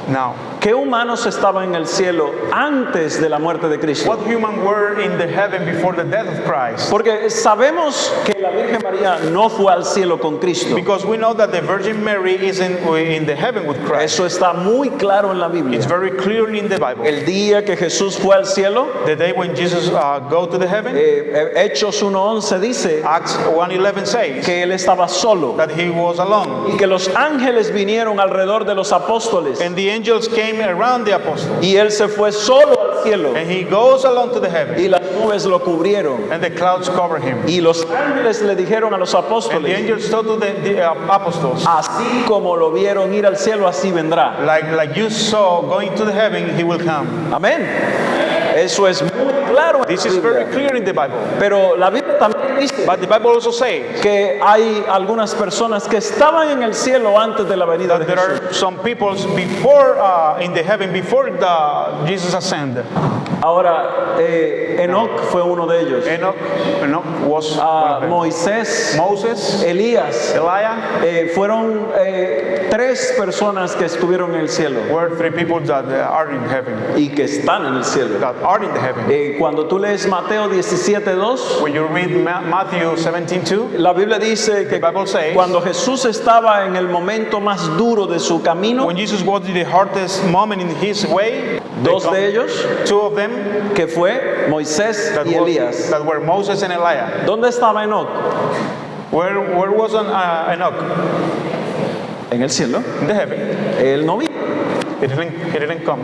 Now, ¿qué humanos estaban en el cielo antes de la muerte de Cristo? what human were in the heaven before the death of Christ? Porque sabemos que la Virgen María no fue al cielo con Cristo. Because we know that the Virgin Mary is in the heaven with Christ. Eso está muy claro en la Biblia. It's very clearly in the Bible. El día que Jesús fue al cielo, The day when Jesus go to the heaven, Hechos 1:11 dice Acts 1:11 says que él estaba solo that he was alone. y que los ángeles vinieron alrededor de los apóstoles And the angels came around the apostles. y él se fue solo al cielo And he goes alone to the heaven. y las nubes lo cubrieron And the clouds cover him. y los ángeles le dijeron a los And the apóstoles, angels told to the apostles, así como lo vieron ir al cielo, así vendrá. like you saw going to the heaven, he will come. Amén. Eso es muy claro en This la is very Biblia. clear in the Bible. Pero la Biblia también dice But the Bible also says que hay algunas personas que estaban en el cielo antes de la venida de that there Jesús. are some people before in the heaven before Jesus ascended. Ahora, Enoc fue uno de ellos. Enoch was one of them. Moisés, Moses, Elías, Elijah, fueron tres personas que estuvieron en el cielo were three people that are in heaven, y que están en el cielo. that are in the heaven. Cuando tú lees Mateo 17:2, When you read Matthew 17:2, la Biblia dice que The Bible says- cuando Jesús estaba en el momento más duro de su camino, when Jesus was in the hardest moment in his way, dos de ellos, two of them que fue Moisés y Elías. that were Moses and Elijah. ¿Dónde estaba Enoc? Where was Enoch? En el cielo. In the heaven. Él no vino. He didn't come.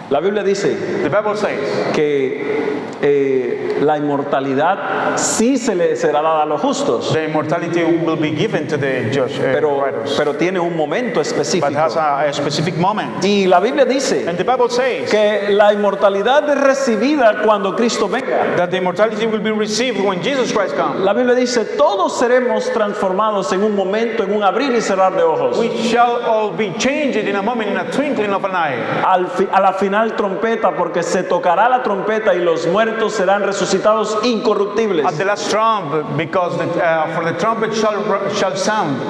La Biblia dice The Bible says que la inmortalidad sí se le será dada a los justos, the immortality will be given to the judge, writers, pero tiene un momento específico. but has a specific moment. Y la Biblia dice And the Bible says que la inmortalidad es recibida cuando Cristo venga. that the immortality will be received when Jesus Christ comes. La Biblia dice, todos seremos transformados en un momento, en un abrir y cerrar de ojos. We shall all be changed in a moment, in a twinkling of an eye. A la final trompeta, porque se tocará la trompeta y los muertos serán resucitados incorruptibles. At the last trump, because for the trumpet shall sound,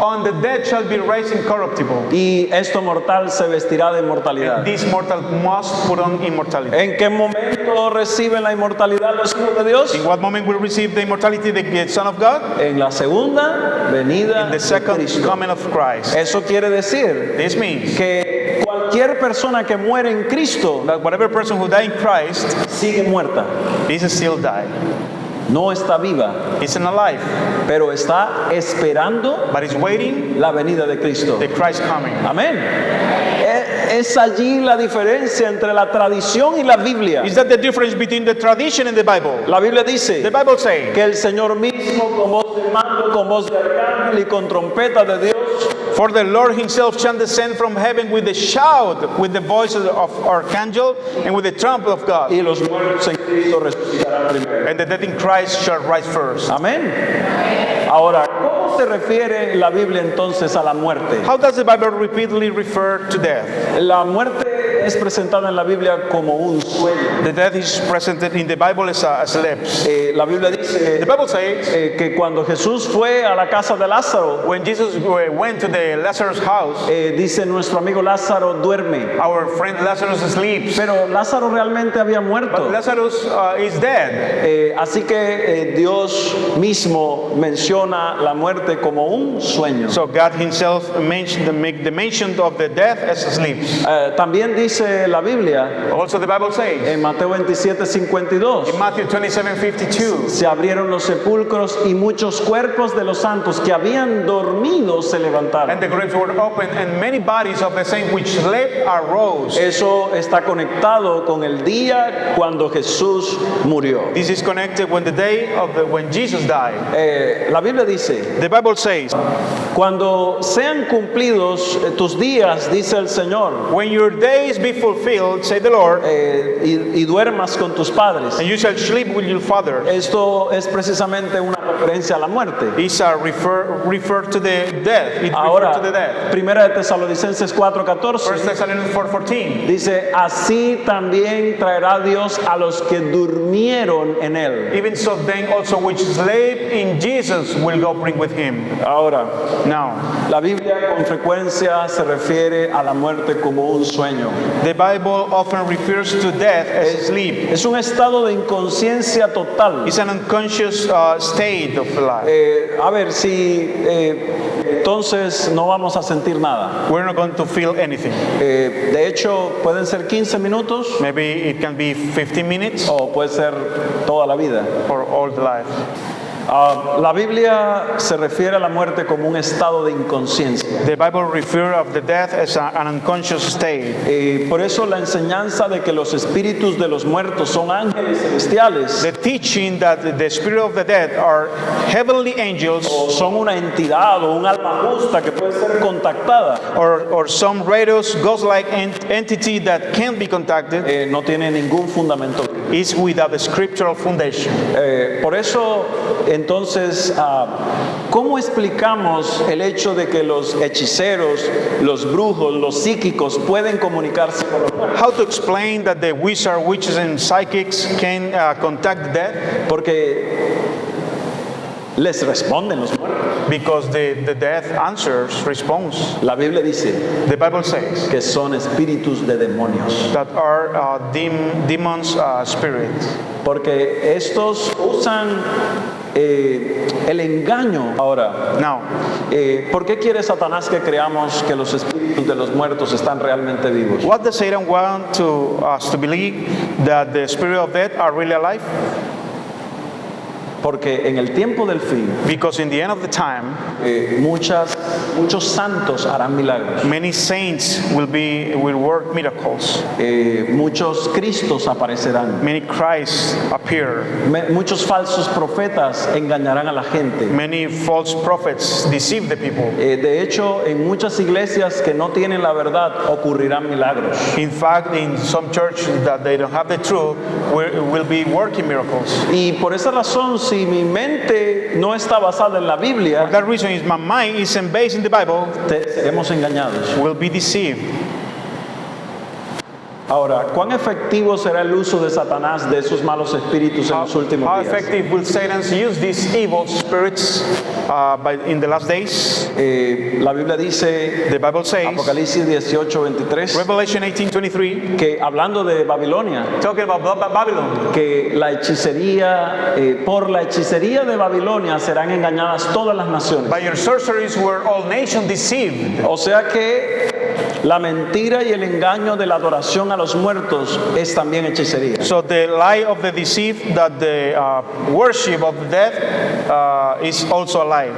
on the dead shall be raised incorruptible. Y esto mortal se vestirá de inmortalidad. This mortal must put on immortality. ¿En qué momento reciben la inmortalidad los hijos de Dios? In what moment will receive the immortality the Son of God? En la segunda venida In the de second Cristo. coming of Christ. Eso quiere decir This means que cualquier persona que muere en Cristo that whatever person who died in Christ sigue muerta. is still died. No está viva, Isn't alive, pero está esperando but is waiting la venida de Cristo. the Christ coming. Amén. Es allí la diferencia entre la tradición y la Biblia. Is that the difference between the tradition and the Bible? La Biblia dice The Bible says que el Señor mismo, con voz de mando, con voz de arcángel y con trompeta de Dios, for the Lord himself shall descend from heaven with a shout, with the voices of archangel, and with the trumpet of God. y los muertos en Cristo resucitarán primero. And the dead in Christ shall rise first. Amén. Ahora, ¿cómo se refiere la Biblia entonces a la muerte? How does the Bible repeatedly refer to death? La muerte es presentada en la Biblia como un sueño. The death is presented in the Bible as sleeps. La Biblia dice The Bible says que cuando Jesús fue a la casa de Lázaro, when Jesus went to the Lazarus house, dice nuestro amigo Lázaro duerme. our friend Lazarus sleeps. Pero Lázaro realmente había muerto. But Lazarus is dead. Así que Dios mismo menciona la muerte como un sueño. So God himself make the mention of the death as sleeps. También dice dice la Biblia Also the Bible says en Mateo 27:52. in Matthew 27:52, Se abrieron los sepulcros y muchos cuerpos de los santos que habían dormido se and levantaron. the graves were opened, and many bodies of the saints which slept arose. Eso está conectado con el día cuando Jesús murió. This is connected when the day of when Jesus died. La Biblia dice, The Bible says, cuando sean cumplidos tus días, dice el Señor, when your days be fulfilled, say the Lord, y duermas con tus padres. and you shall sleep with your father. Esto es precisamente una referencia a la muerte. It's a refer to the death. It refers Ahora, to the death. Primera de Tesalonicenses 1 4:14 Thessalonians 4:14. dice, así también traerá Dios a los que durmieron en él. Even so then also which sleep in Jesus will go bring with him. Ahora, Now, la Biblia con frecuencia se refiere a la muerte como un sueño. the Bible often refers to death as sleep. Es un estado de inconsciencia total. It's an unconscious state of life. A ver, si entonces no vamos a sentir nada. We're not going to feel anything. De hecho, pueden ser 15 minutos Maybe it can be 15 minutes o puede ser toda la vida. or all the life. La Biblia se refiere a la muerte como un estado de inconsciencia. The Bible refers of the death as an unconscious state. Por eso la enseñanza de que los espíritus de los muertos son ángeles celestiales The teaching that the spirit of the dead are heavenly angels o son una entidad o un alma justa que puede ser contactada, or some righteous ghost-like entity that can't be contacted no tiene ningún fundamento. is without a scriptural foundation. Por eso, entonces, ¿cómo explicamos el hecho de que los hechiceros, los brujos, los psíquicos pueden comunicarse con los muertos? How to explain that the wizards, witches, and psychics can contact the dead? Porque les responden los muertos. Because the death answers, responds. La Biblia dice The Bible says que son espíritus de demonios, that are demons' spirits. porque estos usan el engaño. Ahora, Now, ¿por qué quiere Satanás que creamos que los espíritus de los muertos están realmente vivos? what does Satan want to us to believe? That the spirit of death are really alive? Porque en el tiempo del fin, Because in the end of the time, muchos santos harán milagros, many saints will work miracles. muchos Cristos aparecerán, Many Christs appear. muchos falsos profetas engañarán a la gente. Many false prophets deceive the people. De hecho, en muchas iglesias que no tienen la verdad ocurrirán milagros. In fact, in some churches that they don't have the truth, will be working miracles. Y por esa razón, si mi mente no está basada en la Biblia, That reason is my mind isn't based in the Bible, seremos engañados. will be deceived. Ahora, ¿cuán efectivo será el uso de Satanás de esos malos espíritus en los últimos How días? effective will Satan use these evil spirits in the last days? La Biblia dice, The Bible says, Apocalipsis 18:23, Revelation 18:23, que hablando de Babilonia, talking about Babylon, que la hechicería, por la hechicería de Babilonia serán engañadas todas las naciones. by your sorceries were all nations deceived. O sea que la mentira y el engaño de la adoración a los muertos es también hechicería. So the lie of the deceit that the worship of the dead is also a lie.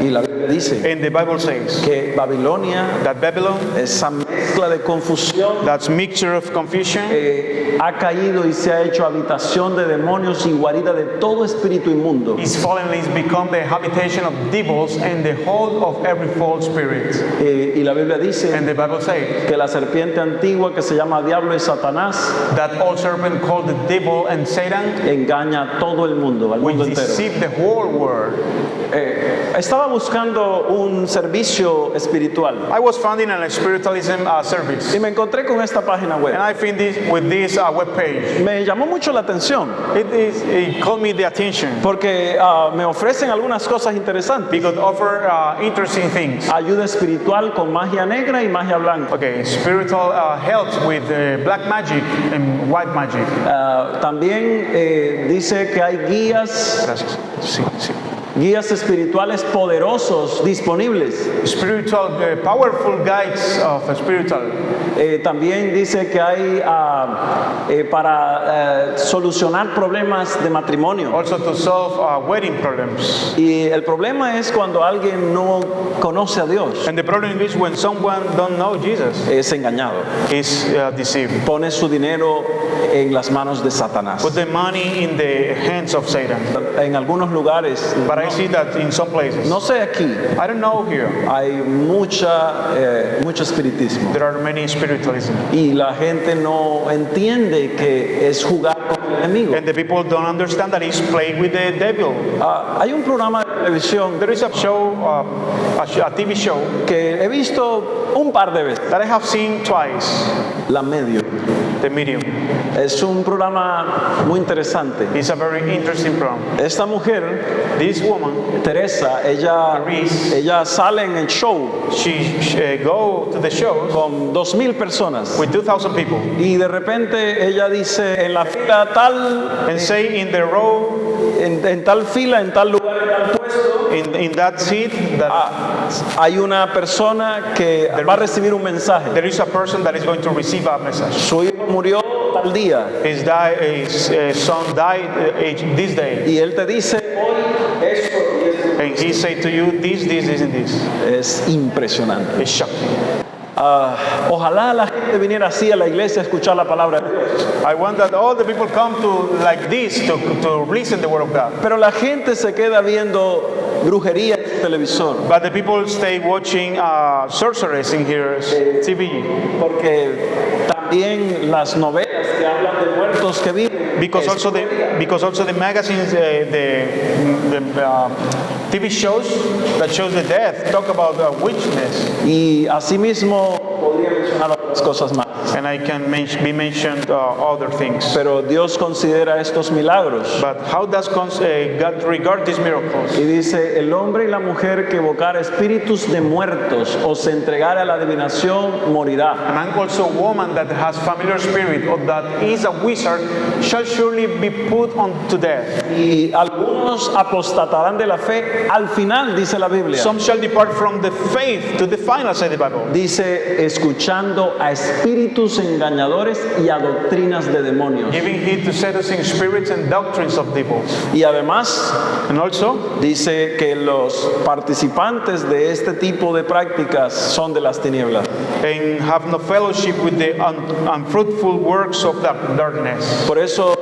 Y la Biblia dice And the Bible says que Babilonia, that Babylon, esa mezcla de confusión, that mixture of confusion, ha caído y se ha hecho habitación de demonios y guarida de todo espíritu inmundo. is fallen is become the habitation of devils and the hold of every false spirit. Y la Biblia dice And the Bible says que la serpiente antigua que se llama Diablo y Satanás that old serpent called the devil and Satan, engaña a todo el mundo, al which mundo entero. deceive the whole world. Estaba buscando un servicio espiritual I was founding a spiritualism service, y me encontré con esta página web. and I find this with this web page. Me llamó mucho la atención It called me the attention porque me ofrecen algunas cosas interesantes. because offer interesting things. Ayuda espiritual con magia negra y magia blanca. Okay, spiritual help with black magic and white magic. También dice que hay guías Gracias. Sí, sí. guías espirituales poderosos disponibles. Spiritual, powerful guides of spiritual. También dice que hay para solucionar problemas de matrimonio. Also to solve wedding problems. Y el problema es cuando alguien no conoce a Dios, And the problem is when someone don't know Jesus, es engañado, is deceived. pone su dinero en las manos de Satanás. Put the money in the hands of Satan. En algunos lugares, But I see that in some places. no sé aquí, I don't know here. hay mucho espiritismo. There are many spiritualism. Y la gente no entiende que es jugar con el enemigo. And the people don't understand that he's playing with the devil. Hay un programa de televisión There is a show, a TV show que he visto un par de veces, that I have seen twice, La Medio. The Medium. Es un programa muy interesante. It's a very interesting program. Esta mujer, This woman, Teresa, ella sale en el show she go to the shows con 2,000 personas. with 2,000 people Y de repente ella dice, en la fila tal, and say in the row, en tal fila, en tal lugar, en tal puesto, in that seat, that hay una persona que va a recibir un mensaje. there is a person that is going to receive a message. Su hijo murió tal día. His son died this day. Y él te dice, hoy esto y esto. And he said to you, this, and this. Es impresionante. It's shocking. Ojalá la gente viniera así a la iglesia a escuchar la palabra de Dios. I want that all the people come to like this to listen the word of God. Pero la gente se queda viendo brujería en el televisor. But the people stay watching sorceress in here TV. Porque también las novelas que hablan de muertos que viven. Because also the magazines, the TV shows that shows the death talk about witchness. Y asimismo podría mencionar otras cosas más. And I can be mentioned other things. Pero Dios considera estos milagros. But how does God regard these miracles? Y dice, el hombre y la mujer que evocara espíritus de muertos o se entregara a la adivinación morirá. And also a woman that has familiar spirit or that is a wizard shall surely be put on to death. Y algunos apostatarán de la fe al final, dice la Biblia. Some shall depart from the faith to the final, said the Bible. Dice, escuchando a espíritus engañadores y a doctrinas de demonios. Giving heed to seducing spirits and doctrines of devils. Y además, And also, dice que los participantes de este tipo de prácticas son de las tinieblas. and have no fellowship with the unfruitful works of darkness. Por eso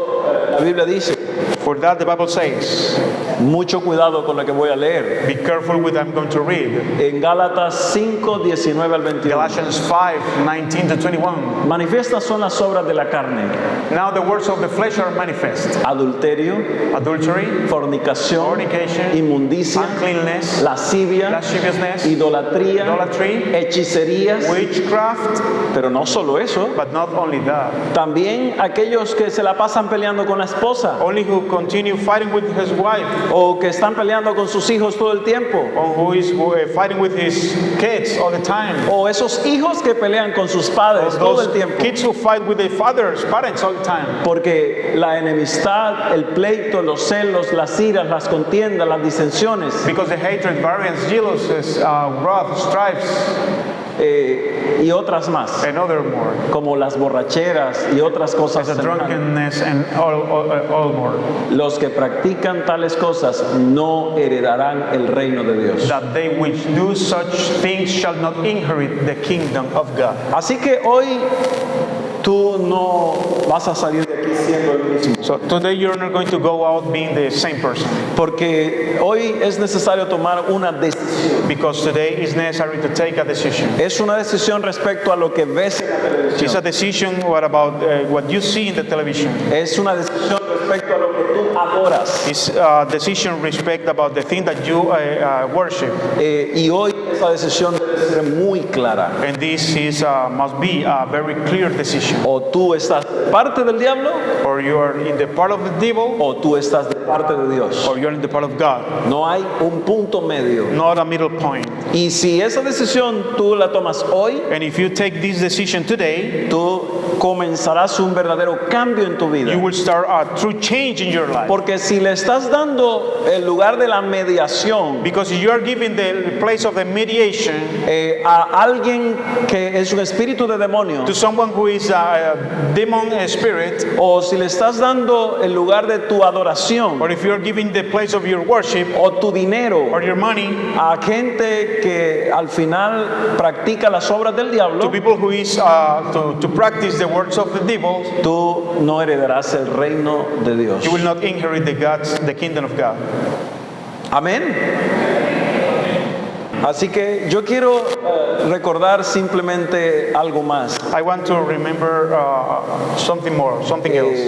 la Biblia dice, For that the Bible says, mucho cuidado con lo que voy a leer. be careful with what I'm going to read. En Gálatas 5, 19 al 21. Galatians 5, 19 to 21. Manifiestas son las obras de la carne: Now the works of the flesh are manifest. adulterio, Adultery, fornicación, fornication, inmundicia, uncleanness, lascivia, lasciviousness, idolatría, idolatry, hechicerías. witchcraft, Pero no solo eso, but not only that. también aquellos que se la pasan peleando con la esposa Only who continue fighting with his wife, o que están peleando con sus hijos todo el tiempo, or who is fighting with his kids all the time. o esos hijos que pelean con sus padres Or todo el those tiempo. kids who fight with their parents all the time. Porque la enemistad, el pleito, los celos, las iras, las contiendas, las disensiones Because the hatred, variance, jealousies, wrath, stripes, y otras más, and other more. como las borracheras y otras cosas The semejantes. drunkenness and all more. Los que practican tales cosas no heredarán el reino de Dios. That they which do such things shall not inherit the kingdom of God. Así que hoy tú no vas a salir de aquí siendo el mismo. So today you're not going to go out being the same person. Porque hoy es necesario tomar una decisión. Because today is necessary to take a decision. Es una decisión respecto a lo que ves en la It's a televisión. decision about what you see in the television. Es una decisión respecto a lo que tú adoras. It's a decision respect about the thing that you worship. Y hoy esa decisión debe ser muy clara. And this is must be a very clear decision. O tú estás de parte del diablo Or you are in the part of the devil, o tú estás de parte de Dios. or you're in the part of God. No hay un punto medio. Not a middle point. Y si esa decisión tú la tomas hoy, And if you take this decision today, tú comenzarás un verdadero cambio en tu vida. You will start a true change in your life. Porque si le estás dando el lugar de la mediación Because you are giving the place of the mediation a alguien que es un espíritu de demonio, to someone who is a demon spirit, o si le estás dando el lugar de tu adoración or if you are giving the place of your worship o tu dinero or your money a gente que al final practica las obras del to diablo, people who is to practice the works of the devil, tú no heredarás el reino de Dios. you will not inherit the kingdom of God. Amén. Así que yo quiero recordar simplemente algo más. I want to remember something more, something else.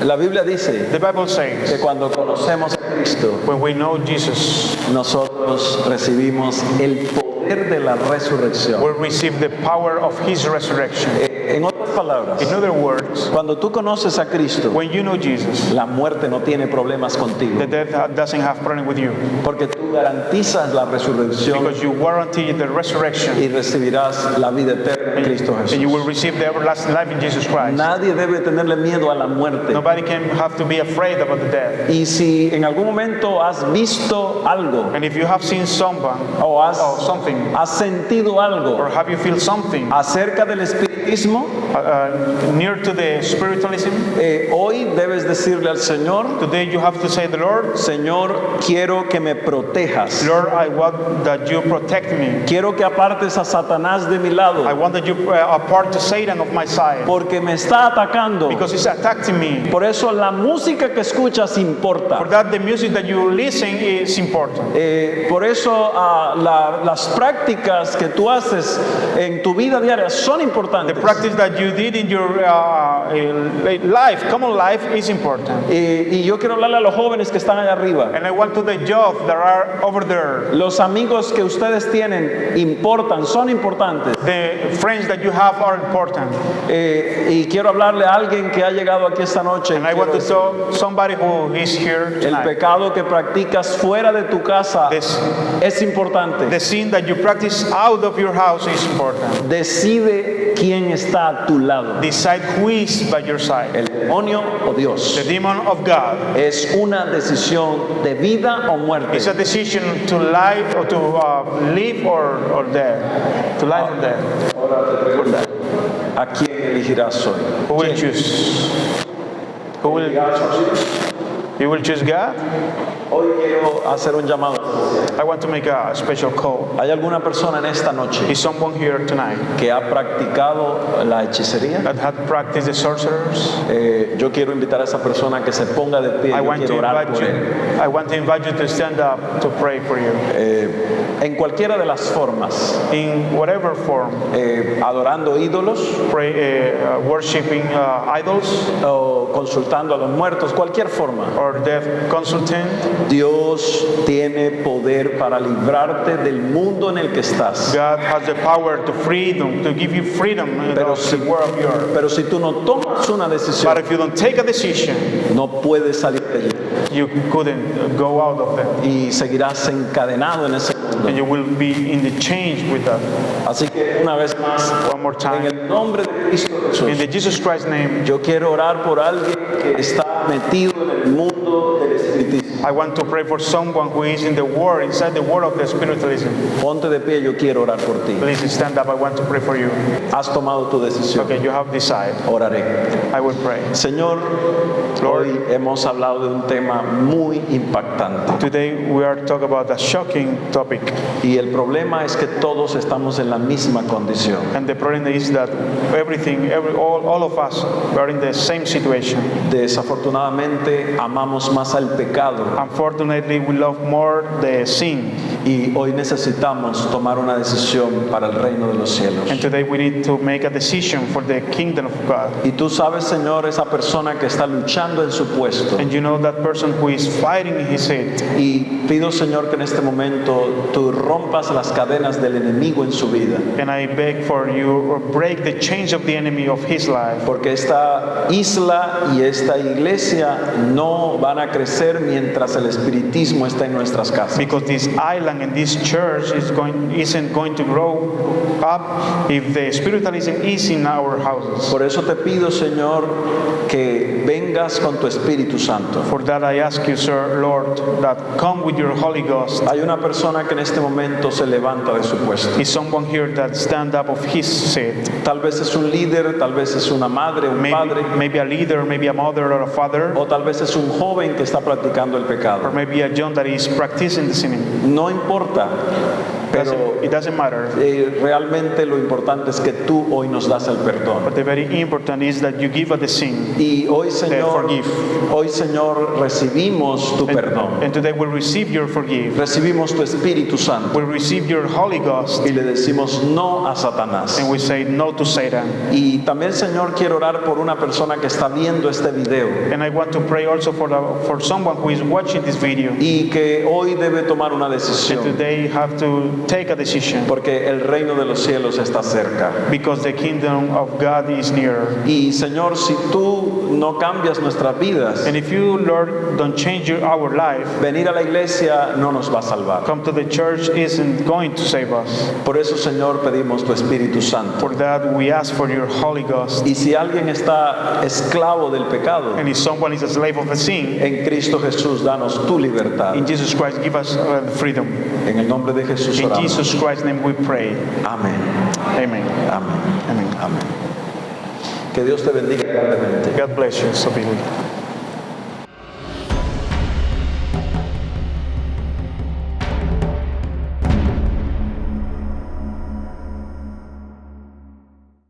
La Biblia dice The Bible que says cuando conocemos a Cristo, when we know Jesus, nosotros recibimos el poder de la resurrección. we'll receive the power of His resurrection. En otras palabras, In other words, cuando tú conoces a Cristo, when you know Jesus, la muerte no tiene problemas contigo, the death doesn't have problem with you porque tú garantizas la resurrección because you guarantee the resurrection y recibirás la vida eterna en Cristo and you will Jesús. receive the everlasting life in Jesus Christ. Nadie debe tenerle miedo a la muerte. Nobody can have to be afraid about the death. Y si en algún momento has visto algo And if you have seen someone o has, or something, has sentido or algo have you feel something acerca del espiritismo, near to the spiritualism, hoy debes decirle al Señor: today you have to say, the Lord, Señor, quiero que me protejas. Lord, I want that you protect me. Quiero que apartes a Satanás de mi I lado, want that you apart to Satan of my side porque me está atacando. because he's attacking me. Por eso la música que escuchas For importa. that, the music that you listen is important. Por eso las prácticas que tú haces en tu vida diaria son The importantes. practice that you did in your life, common life, is important. Y yo quiero hablarle a los jóvenes que están allá arriba. And I want to the youth that are over there, Los amigos que ustedes tienen importan, son importantes. the friends that you have are important. Y quiero hablarle a alguien que ha llegado aquí esta noche. And I want to tell somebody who is here El tonight, pecado que practicas fuera de tu casa This- es importante. the sin that you practice out of your house is important. Decide quién está a tu lado, Decide who is by your side, el demonio o the Dios. demon of God. Es una decisión de vida o muerte. It's a decision to live or to live or death, to life or death. Ahora te pregunto, ¿a quién elegirás hoy? Who will choose? Who will? You will choose God? Hoy quiero hacer un llamado. I want to make a special call. ¿Hay alguna persona en esta noche Is someone here tonight que ha practicado la hechicería? that had practiced the sorcerers? Yo quiero invitar a esa persona a que se ponga de pie. I Yo want to quiero orar invite por él. you. I want to invite you to stand up to pray for you En cualquiera de las formas, in whatever form. adorando ídolos Pray, worshiping idols o consultando a los muertos, cualquier forma. or death consultant. Dios tiene poder para librarte del mundo en el que estás. God has the power to freedom, to give you freedom in Pero the world you are. Pero si tú no tomas una But decisión, if you don't take a decision, no puedes salir de allí you couldn't go out of them. y seguirás encadenado en ese mundo. And you will be in the change with that. Así que una vez más, One more en time. el nombre de Cristo In Jesús, the Jesus Christ name, yo quiero orar por alguien que está metido en el mundo del espiritismo. I want to pray for someone who is in the war, inside the war of the spiritualism. Ponte de pie, yo quiero orar por ti. Please stand up. I want to pray for you. Has tomado tu decisión. Okay, you have decided. Oraré. I will pray. Señor, hoy hemos hablado de un tema muy impactante. Today we are talking about a shocking topic. Y el problema es que todos estamos en la misma condición. And the problem is that all of us are in the same situation. Desafortunadamente amamos más al pecado Unfortunately, we love more the sin. y hoy necesitamos tomar una decisión para el reino de los cielos. And today we need to make a decision for the kingdom of God. Y tú sabes, Señor, esa persona que está luchando en su puesto. And you know that person who is fighting in his seat. Y pido, Señor, que en este momento tú rompas las cadenas del enemigo en su vida. And I beg for you, or break the chains of the enemy of his life. Porque esta isla y esta iglesia no van a crecer mientras el espiritismo está en nuestras casas. Because this island Island and this church isn't going to grow up if the spiritualism is in our houses. Por eso te pido, Señor, que vengas con tu Espíritu Santo. For that I ask you, sir, Lord, that come with your Holy Ghost. Hay una persona que en este momento se levanta de su puesto. Is someone here that stand up of his seat? Tal vez es un líder, tal vez es una madre, un padre, Maybe a leader, maybe a mother or a father, o tal vez es un joven que está practicando el or pecado. maybe a young that is practicing the sinning. No importa, pero It doesn't matter. realmente lo importante es que tú hoy nos das el perdón. But the very important is that you give us the sin. Y hoy, Señor, forgive. recibimos tu perdón. And today we'll receive your forgive. Recibimos tu Espíritu Santo We'll receive your Holy Ghost. y le decimos no a Satanás. And we say no to Satan. Y también, Señor, quiero orar por una persona que está viendo este video And I want to pray also for someone who is watching this video. y que hoy debe tomar una And decisión, today have to take a decision porque el reino de los cielos está cerca. because the kingdom of God is near. Y, Señor, si tú no cambias nuestras vidas, And if you, Lord, don't change our life, venir a la iglesia no nos va a salvar. come to the church isn't going to save us. Por eso, Señor, pedimos tu Espíritu Santo. For that we ask for your Holy Ghost. Y si alguien está esclavo del pecado, And if someone is a slave of a sin, en Cristo Jesús, danos tu libertad. in Jesus Christ give us freedom. En el nombre de Jesús In oramos. Jesus Christ's name we pray. Amén. Amen. Amén. Amen. Amén. Que Dios te bendiga grandemente. God bless you, so be with you.